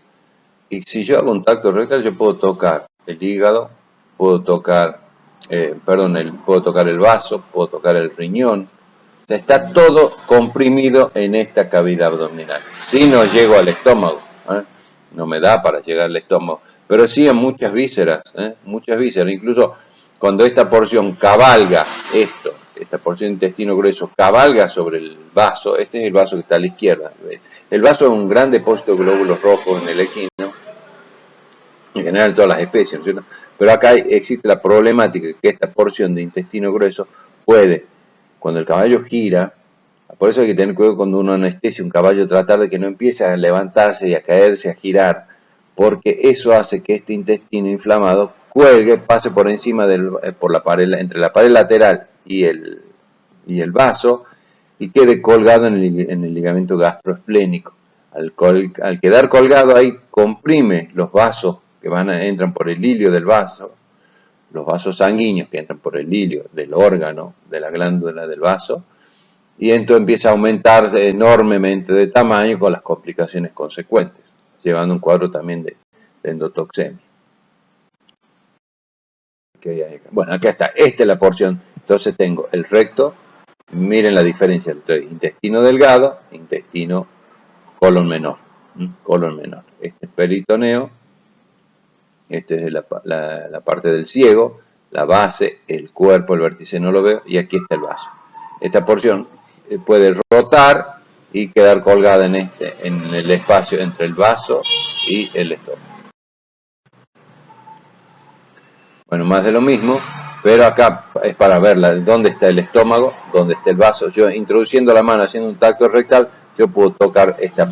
Y si yo hago un tacto rectal, yo puedo tocar el hígado, puedo tocar, puedo tocar el vaso, puedo tocar el riñón. O sea, está todo comprimido en esta cavidad abdominal. Si no llego al estómago, no me da para llegar al estómago, pero sí en muchas vísceras, incluso cuando esta porción cabalga esta porción de intestino grueso cabalga sobre el vaso, este es el vaso que está a la izquierda. El vaso es un gran depósito de glóbulos rojos en el equino, en general todas las especies, ¿no es cierto? Pero acá existe la problemática que esta porción de intestino grueso puede, cuando el caballo gira, por eso hay que tener cuidado cuando uno anestesia un caballo, tratar de que no empiece a levantarse y a caerse, a girar, porque eso hace que este intestino inflamado cuelgue, pase por encima por la pared, entre la pared lateral y el vaso, y quede colgado en el ligamento gastroesplénico. Al quedar colgado ahí, comprime los vasos que entran por el hilio del vaso, los vasos sanguíneos que entran por el hilio del órgano, de la glándula del vaso, y entonces empieza a aumentarse enormemente de tamaño con las complicaciones consecuentes, llevando un cuadro también de endotoxemia. Bueno, acá está, esta es la porción. Entonces tengo el recto, miren la diferencia entre intestino delgado e intestino colon menor. Este es peritoneo, este es la parte del ciego, la base, el cuerpo, el vértice no lo veo, y aquí está el vaso. Esta porción puede rotar y quedar colgada en el espacio entre el vaso y el estómago. Bueno, más de lo mismo, pero acá es para ver dónde está el estómago, dónde está el vaso. Yo introduciendo la mano, haciendo un tacto rectal, yo puedo tocar esta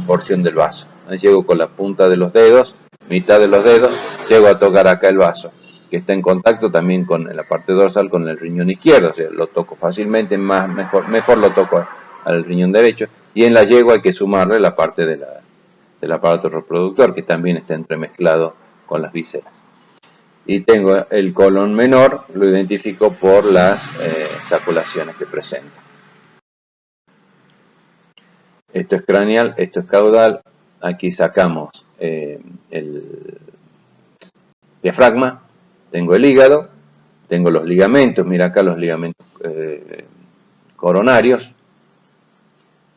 porción del vaso. Llego con la punta de los dedos, mitad de los dedos, llego a tocar acá el vaso, que está en contacto también en la parte dorsal con el riñón izquierdo, o sea, lo toco fácilmente, mejor lo toco al riñón derecho, y en la yegua hay que sumarle la parte del aparato reproductor, que también está entremezclado con las vísceras. Y tengo el colon menor, lo identifico por las saculaciones que presenta. Esto es craneal, esto es caudal. Aquí sacamos el diafragma, Tengo el hígado, tengo los ligamentos, mira acá los ligamentos coronarios,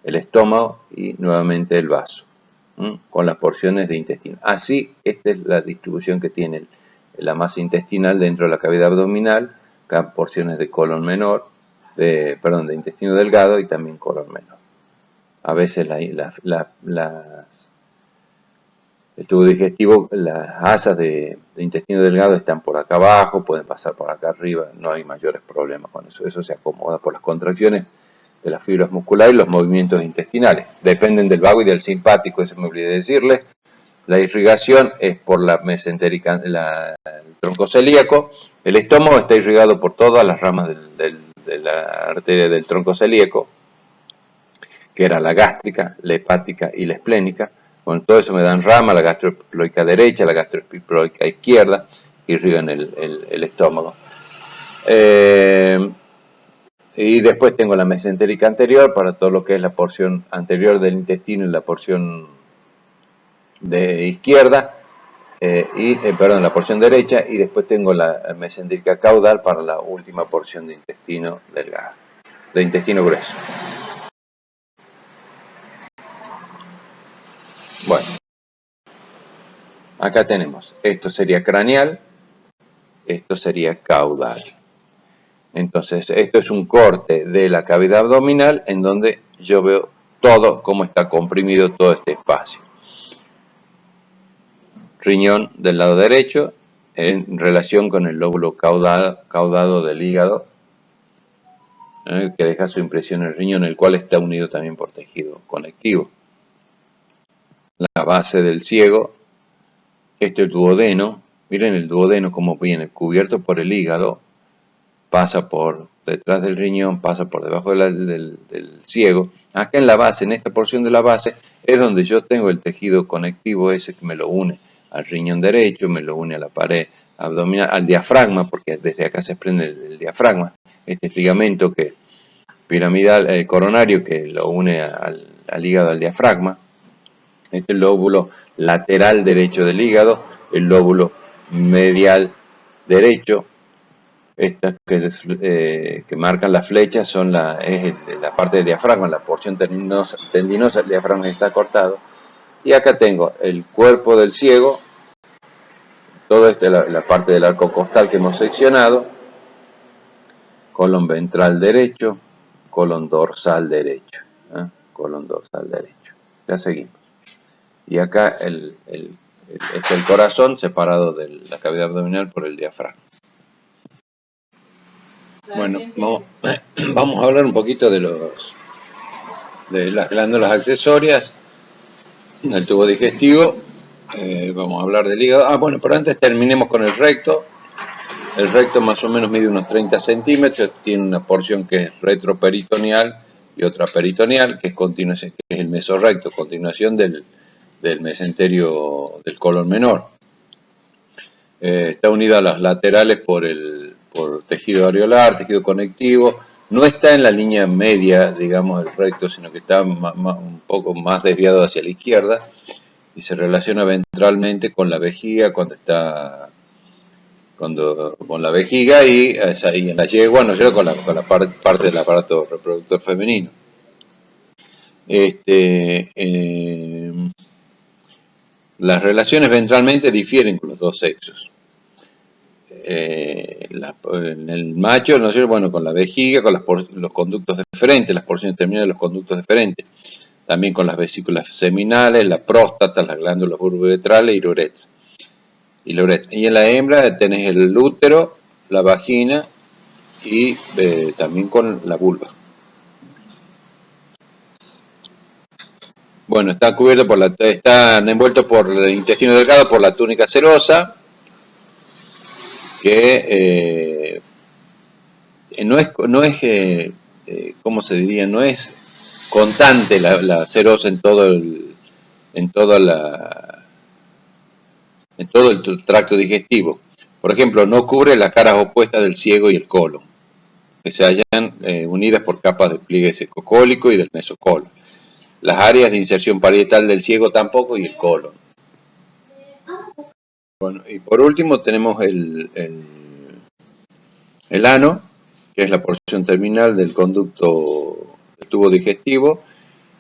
el estómago y nuevamente el vaso, con las porciones de intestino. Así, esta es la distribución que tiene la masa intestinal dentro de la cavidad abdominal, acá porciones de colon menor, de intestino delgado y también colon menor. A veces el tubo digestivo, las asas de intestino delgado están por acá abajo, pueden pasar por acá arriba, no hay mayores problemas con eso. Eso se acomoda por las contracciones de las fibras musculares y los movimientos intestinales. Dependen del vago y del simpático, eso me olvidé decirles. La irrigación es por la mesentérica, el tronco celíaco. El estómago está irrigado por todas las ramas de la arteria del tronco celíaco, que era la gástrica, la hepática y la esplénica. Con todo eso me dan rama, la gastroepiploica derecha, la gastroepiploica izquierda, que irrigan el estómago. Y después tengo la mesentérica anterior para todo lo que es la porción anterior del intestino y la porción de izquierda, la porción derecha, y después tengo la mesentérica caudal para la última porción de intestino delgado, de intestino grueso. Bueno, acá tenemos, esto sería craneal, esto sería caudal. Entonces, esto es un corte de la cavidad abdominal en donde yo veo todo, cómo está comprimido todo este espacio. Riñón del lado derecho en relación con el lóbulo caudado del hígado, que deja su impresión en el riñón, el cual está unido también por tejido conectivo. La base del ciego, este es el duodeno, miren el duodeno como viene cubierto por el hígado, pasa por detrás del riñón, pasa por debajo del ciego. Acá en la base, en esta porción de la base, es donde yo tengo el tejido conectivo ese que me lo une al riñón derecho, me lo une a la pared abdominal, al diafragma, porque desde acá se prende el diafragma, este ligamento piramidal, coronario, que lo une al hígado, al diafragma. Este es el lóbulo lateral derecho del hígado, el lóbulo medial derecho. Estas que marcan las flechas es la parte del diafragma, la porción tendinosa del diafragma está cortado. Y acá tengo el cuerpo del ciego, toda la parte del arco costal que hemos seccionado, colon ventral derecho, colon dorsal derecho, colon dorsal derecho. Ya seguimos. Y acá está el corazón separado de la cavidad abdominal por el diafragma. Bueno, vamos a hablar un poquito de las glándulas accesorias, del tubo digestivo. Vamos a hablar del hígado. Bueno, pero antes terminemos con el recto. El recto más o menos mide unos 30 centímetros, tiene una porción que es retroperitoneal y otra peritoneal, que es el mesorrecto, continuación del mesenterio del colon menor. Está unido a las laterales por tejido areolar, tejido conectivo. No está en la línea media, digamos, del recto, sino que está un poco más desviado hacia la izquierda y se relaciona ventralmente con la vejiga con la vejiga y en la yegua, ¿no es cierto?, con la parte del aparato reproductor femenino. Las relaciones ventralmente difieren con los dos sexos. En el macho, ¿no es cierto?, bueno, con la vejiga, con los conductos deferentes, las porciones terminales de los conductos deferentes, también con las vesículas seminales, la próstata, las glándulas uretrales y la uretra. Y en la hembra tenés el útero, la vagina y también con la vulva. Bueno, están envueltos por el intestino delgado por la túnica serosa, que no es ¿cómo se diría? No es constante la serosa en todo el tracto digestivo. Por ejemplo, no cubre las caras opuestas del ciego y el colon, que se hallan unidas por capas de pliegue secocólico y del mesocolon. Las áreas de inserción parietal del ciego tampoco y el colon. Bueno, y por último tenemos el ano, que es la porción terminal del conducto del tubo digestivo.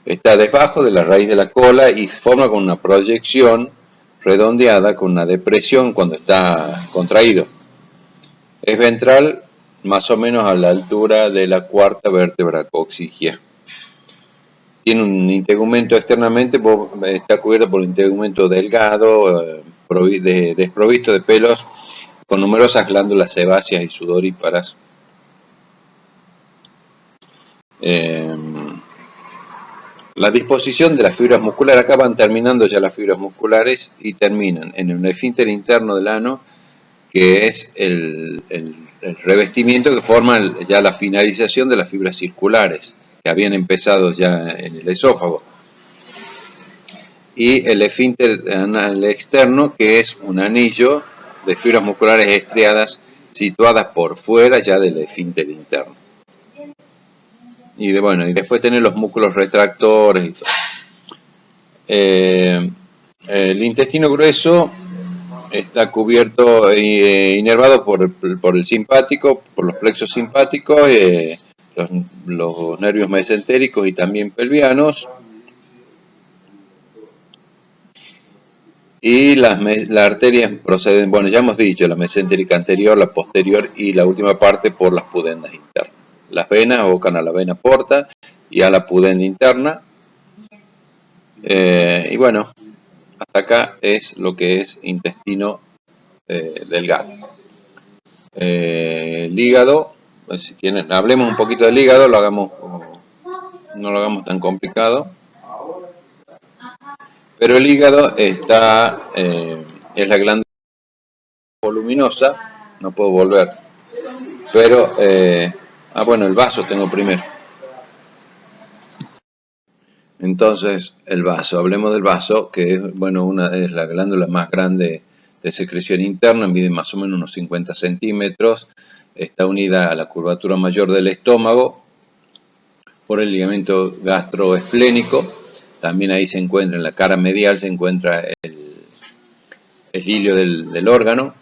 Está debajo de la raíz de la cola y forma con una proyección redondeada con una depresión cuando está contraído. Es ventral más o menos a la altura de la cuarta vértebra coxígea. Tiene un integumento externamente, está cubierto por un integumento delgado, desprovisto de pelos, con numerosas glándulas sebáceas y sudoríparas. La disposición de las fibras musculares, acá van terminando ya las fibras musculares y terminan en el esfínter interno del ano, que es el revestimiento que forma ya la finalización de las fibras circulares, que habían empezado ya en el esófago. Y el esfínter anal externo, que es un anillo de fibras musculares estriadas situadas por fuera ya del esfínter interno. Y después tener los músculos retractores y todo. El intestino grueso está cubierto inervado por el simpático, por los plexos simpáticos, los nervios mesentéricos y también pelvianos. Y las arterias proceden, bueno, ya hemos dicho, la mesentérica anterior, la posterior y la última parte por las pudendas internas. Las venas abocan a la vena porta y a la pudenda interna. Y bueno, hasta acá es lo que es intestino delgado. El hígado, pues, si quieren, hablemos un poquito del hígado, no lo hagamos tan complicado. Pero el hígado es la glándula voluminosa, no puedo volver. Pero, bueno, el vaso tengo primero. Entonces, el vaso, hablemos del vaso, que es la glándula más grande de secreción interna, mide más o menos unos 50 centímetros, está unida a la curvatura mayor del estómago por el ligamento gastroesplénico. También ahí se encuentra, en la cara medial se encuentra el hilio del órgano.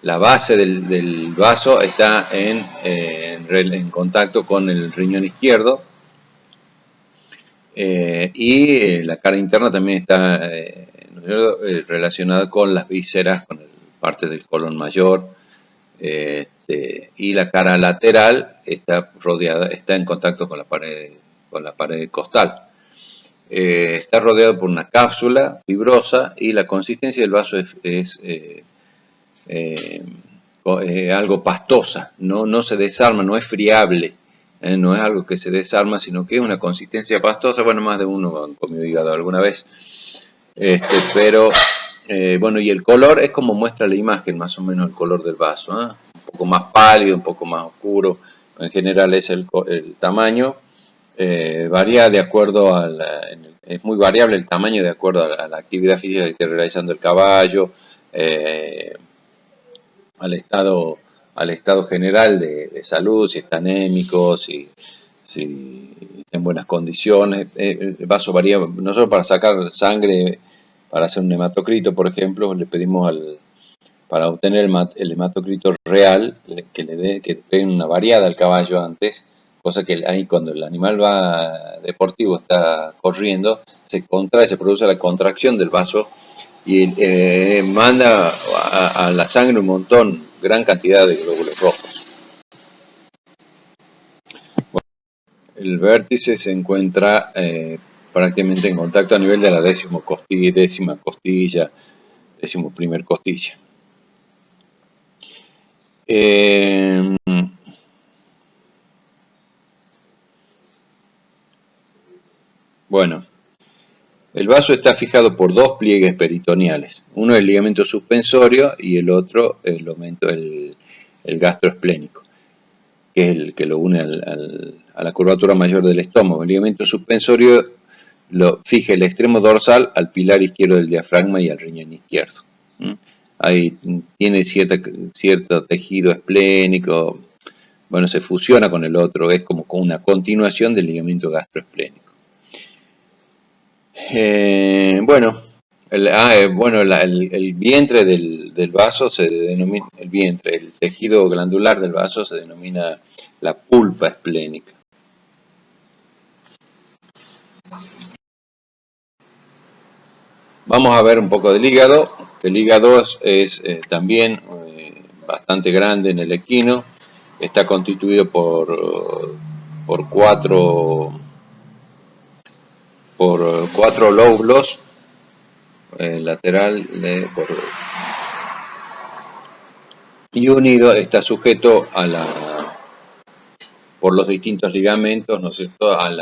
La base del vaso está en contacto con el riñón izquierdo. Y la cara interna también está relacionada con las vísceras, con parte del colon mayor. Y la cara lateral está en contacto con la pared costal. Está rodeado por una cápsula fibrosa y la consistencia del vaso es algo pastosa, no se desarma, no es friable, no es algo que se desarma, sino que es una consistencia pastosa. Bueno, más de uno han comido hígado alguna vez, pero y el color es como muestra la imagen, más o menos el color del vaso, un poco más pálido, un poco más oscuro, en general es el tamaño. Varía de acuerdo es muy variable el tamaño de acuerdo a la actividad física que esté realizando el caballo, al estado general de salud, si está anémico, si está en buenas condiciones. El vaso varía. Nosotros, para sacar sangre, para hacer un hematocrito, por ejemplo, le pedimos para obtener el hematocrito real, que den una variada al caballo antes, cosa que ahí cuando el animal deportivo está corriendo, se produce la contracción del vaso y manda a la sangre gran cantidad de glóbulos rojos. El vértice se encuentra prácticamente en contacto a nivel de la décima costilla, 11ª costilla. Bueno, el vaso está fijado por dos pliegues peritoneales. Uno es el ligamento suspensorio y el otro el gastroesplénico, que es el que lo une a la curvatura mayor del estómago. El ligamento suspensorio lo fija el extremo dorsal al pilar izquierdo del diafragma y al riñón izquierdo. Ahí tiene cierto tejido esplénico, se fusiona con el otro, es como una continuación del ligamento gastroesplénico. Bueno, el vientre del vaso se denomina, el vientre, el tejido glandular del vaso se denomina la pulpa esplénica. Vamos a ver un poco del hígado, que el hígado es también bastante grande en el equino, está constituido por cuatro lóbulos lateral y unido, está sujeto por los distintos ligamentos, ¿no es cierto?, al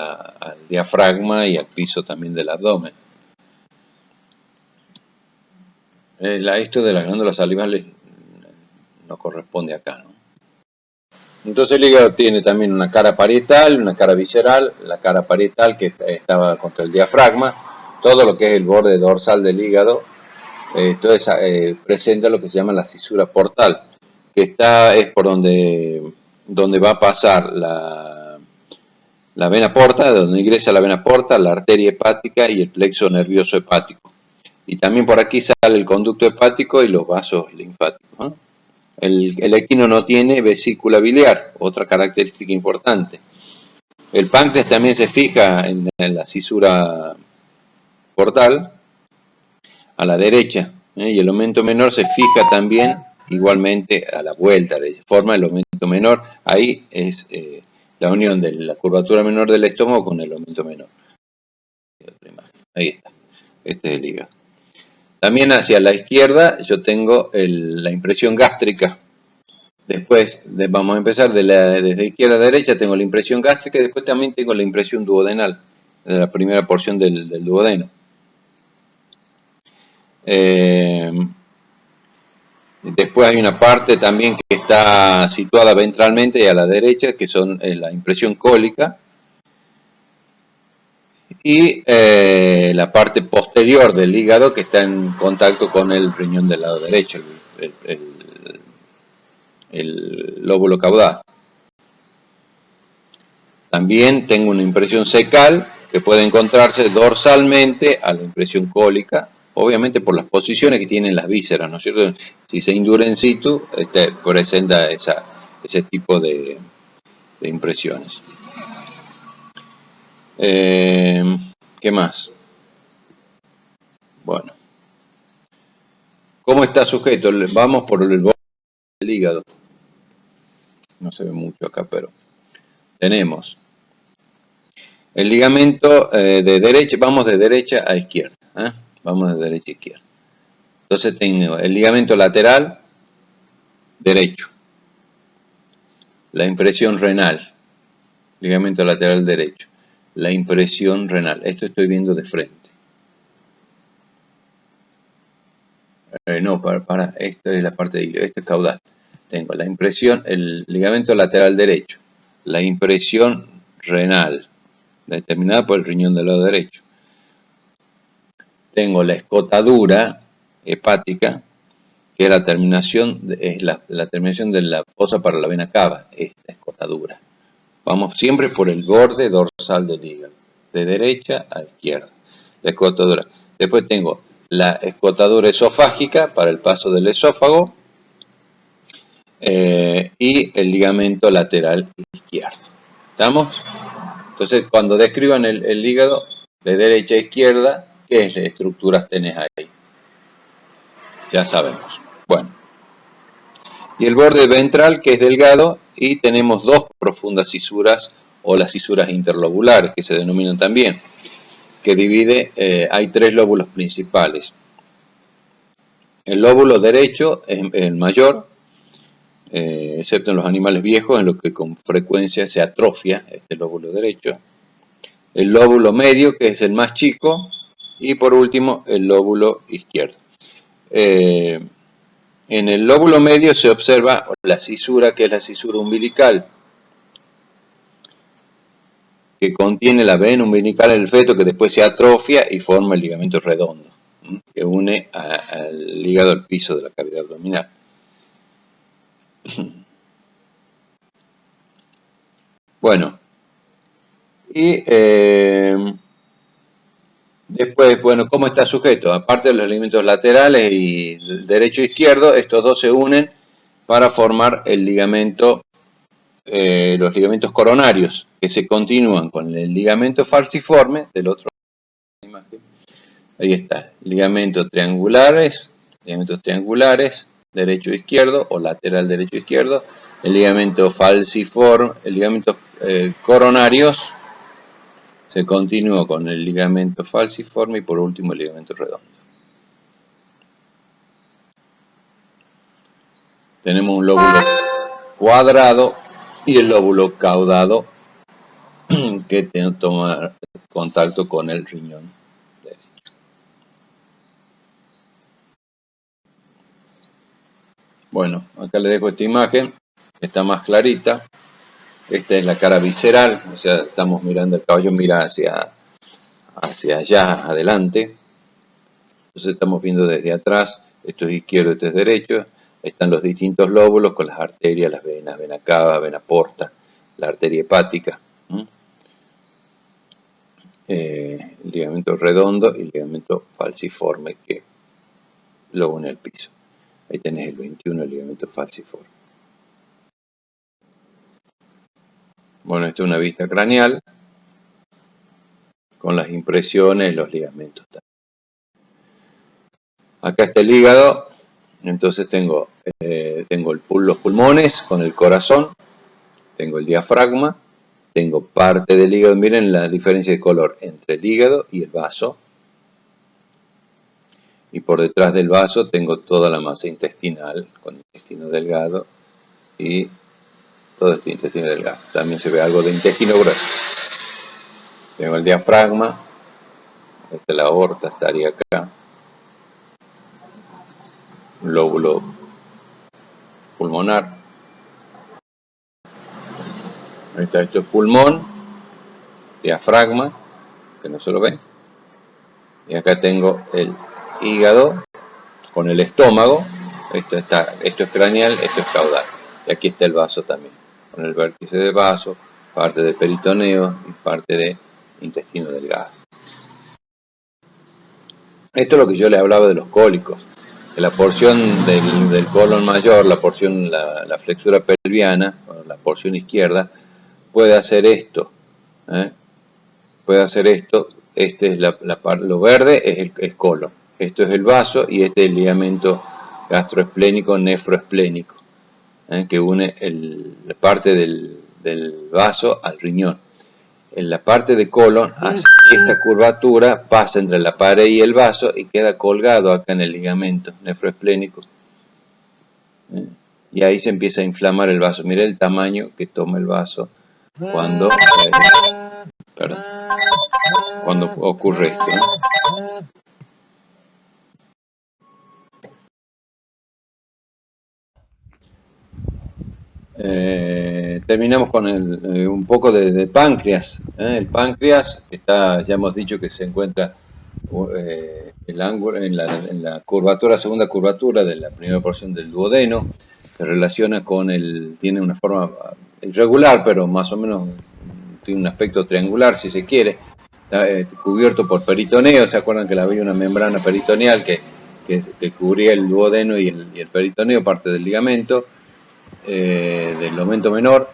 diafragma y al piso también del abdomen. Esto de las glándulas salivales no corresponde acá, ¿no? Entonces el hígado tiene también una cara parietal, una cara visceral, la cara parietal que estaba contra el diafragma, todo lo que es el borde dorsal del hígado, presenta lo que se llama la cisura portal, que es por donde va a pasar la vena porta, donde ingresa la vena porta, la arteria hepática y el plexo nervioso hepático. Y también por aquí sale el conducto hepático y los vasos linfáticos, ¿no? El equino no tiene vesícula biliar, otra característica importante. El páncreas también se fija en la cisura portal a la derecha, y el aumento menor se fija también igualmente a la vuelta, de forma el aumento menor. Ahí es la unión de la curvatura menor del estómago con el aumento menor. Ahí está, este es el hígado. También hacia la izquierda yo tengo la impresión gástrica. Después vamos a empezar desde izquierda a derecha, tengo la impresión gástrica y después también tengo la impresión duodenal, de la primera porción del duodeno. Después hay una parte también que está situada ventralmente y a la derecha, que son la impresión cólica. Y la parte posterior del hígado que está en contacto con el riñón del lado derecho, el lóbulo caudal. También tengo una impresión cecal que puede encontrarse dorsalmente a la impresión cólica, obviamente por las posiciones que tienen las vísceras, ¿no es cierto? Si se indura in situ, presenta ese tipo de impresiones. ¿Qué más? Bueno. ¿Cómo está sujeto? Vamos por el borde del hígado. No se ve mucho acá, pero tenemos el ligamento de derecha, vamos de derecha a izquierda. Vamos de derecha a izquierda. Entonces tengo el ligamento lateral derecho, la impresión renal, ligamento lateral derecho, la impresión renal. Esto estoy viendo de frente. No, para, esto es la parte de hilo, esto es caudal. Tengo la impresión, el ligamento lateral derecho, la impresión renal, determinada por el riñón del lado derecho. Tengo la escotadura hepática, que es la terminación de la fosa para la vena cava, esta escotadura. Vamos siempre por el borde dorsal del hígado, de derecha a izquierda, la escotadura. Después tengo la escotadura esofágica para el paso del esófago y el ligamento lateral izquierdo. ¿Estamos? Entonces, cuando describan el hígado de derecha a izquierda, ¿qué estructuras tenés ahí? Ya sabemos. Bueno. Y el borde ventral, que es delgado, y tenemos dos profundas cisuras, o las cisuras interlobulares, que se denominan también, que divide, hay tres lóbulos principales. El lóbulo derecho es el mayor, excepto en los animales viejos, en los que con frecuencia se atrofia este lóbulo derecho. El lóbulo medio, que es el más chico, y por último el lóbulo izquierdo. En el lóbulo medio se observa la cisura, que es la cisura umbilical, que contiene la vena umbilical del feto, que después se atrofia y forma el ligamento redondo, que une al hígado al piso de la cavidad abdominal. Bueno, y Después, bueno, ¿cómo está sujeto? Aparte de los ligamentos laterales y derecho e izquierdo, estos dos se unen para formar el ligamento, los ligamentos coronarios, que se continúan con el ligamento falciforme del otro imagen. Ahí está, ligamentos triangulares, derecho e izquierdo o lateral derecho e izquierdo, el ligamento falciforme, el ligamento coronarios se continúa con el ligamento falciforme y por último el ligamento redondo. Tenemos un lóbulo cuadrado y el lóbulo caudado que toma contacto con el riñón derecho. Bueno, acá les dejo esta imagen, está más clarita. Esta es la cara visceral, o sea, estamos mirando, el caballo mira hacia allá, adelante. Entonces estamos viendo desde atrás, esto es izquierdo, esto es derecho. Están los distintos lóbulos con las arterias, las venas, vena cava, vena porta, la arteria hepática. El ligamento redondo y el ligamento falciforme que lo une al piso. Ahí tenés el 21, el ligamento falciforme. Bueno, esto es una vista craneal con las impresiones, los ligamentos. Acá está el hígado, entonces tengo los pulmones con el corazón, tengo el diafragma, tengo parte del hígado. Miren la diferencia de color entre el hígado y el vaso. Y por detrás del vaso tengo toda la masa intestinal, con intestino delgado y todo este intestino delgado. También se ve algo de intestino grueso. Tengo el diafragma, esta es la aorta, estaría acá. Un lóbulo pulmonar. Ahí está, esto es pulmón, diafragma, que no se lo ven. Y acá tengo el hígado con el estómago. Esto es craneal, esto es caudal. Y aquí está el vaso también, con el vértice del vaso, parte del peritoneo y parte de intestino delgado. Esto es lo que yo le hablaba de los cólicos. Que la porción del colon mayor, la flexura pelviana, la porción izquierda, puede hacer esto. Puede hacer esto. Este es lo verde es colon. Esto es el vaso y este es el ligamento gastroesplénico, nefroesplénico, que une la parte del vaso al riñón. En la parte de colon, esta curvatura pasa entre la pared y el vaso y queda colgado acá en el ligamento nefroesplénico. Y ahí se empieza a inflamar el vaso. Mira el tamaño que toma el vaso cuando ocurre esto. Terminamos con un poco de páncreas. El páncreas ya hemos dicho que se encuentra el ángulo en la curvatura, segunda curvatura de la primera porción del duodeno. Se relaciona tiene una forma irregular, pero más o menos tiene un aspecto triangular, si se quiere. Está cubierto por peritoneo. ¿Se acuerdan que había una membrana peritoneal que cubría el duodeno y el peritoneo, parte del ligamento del ligamento menor?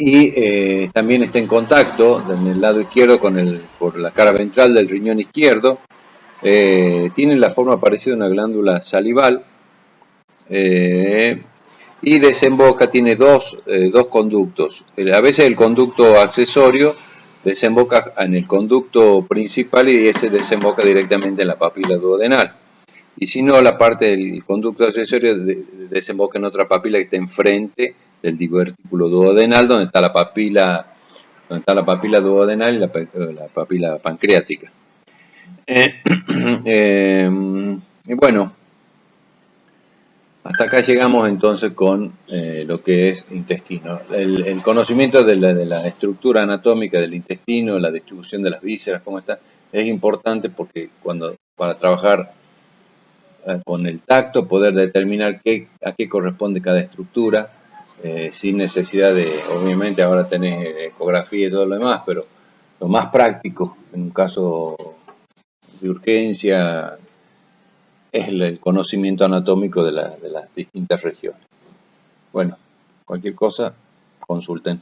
Y también está en contacto en el lado izquierdo por la cara ventral del riñón izquierdo. Tiene la forma parecida a una glándula salival y desemboca, tiene dos conductos. A veces el conducto accesorio desemboca en el conducto principal y ese desemboca directamente en la papila duodenal. Y si no, la parte del conducto accesorio desemboca en otra papila que está enfrente del divertículo duodenal, donde está la papila duodenal y la papila pancreática. Y bueno, hasta acá llegamos entonces con lo que es intestino. El conocimiento de la estructura anatómica del intestino, la distribución de las vísceras, cómo está, es importante porque para trabajar con el tacto, poder determinar a qué corresponde cada estructura, sin necesidad obviamente ahora tenés ecografía y todo lo demás, pero lo más práctico en un caso de urgencia es el conocimiento anatómico de las distintas regiones. Bueno, cualquier cosa, consulten.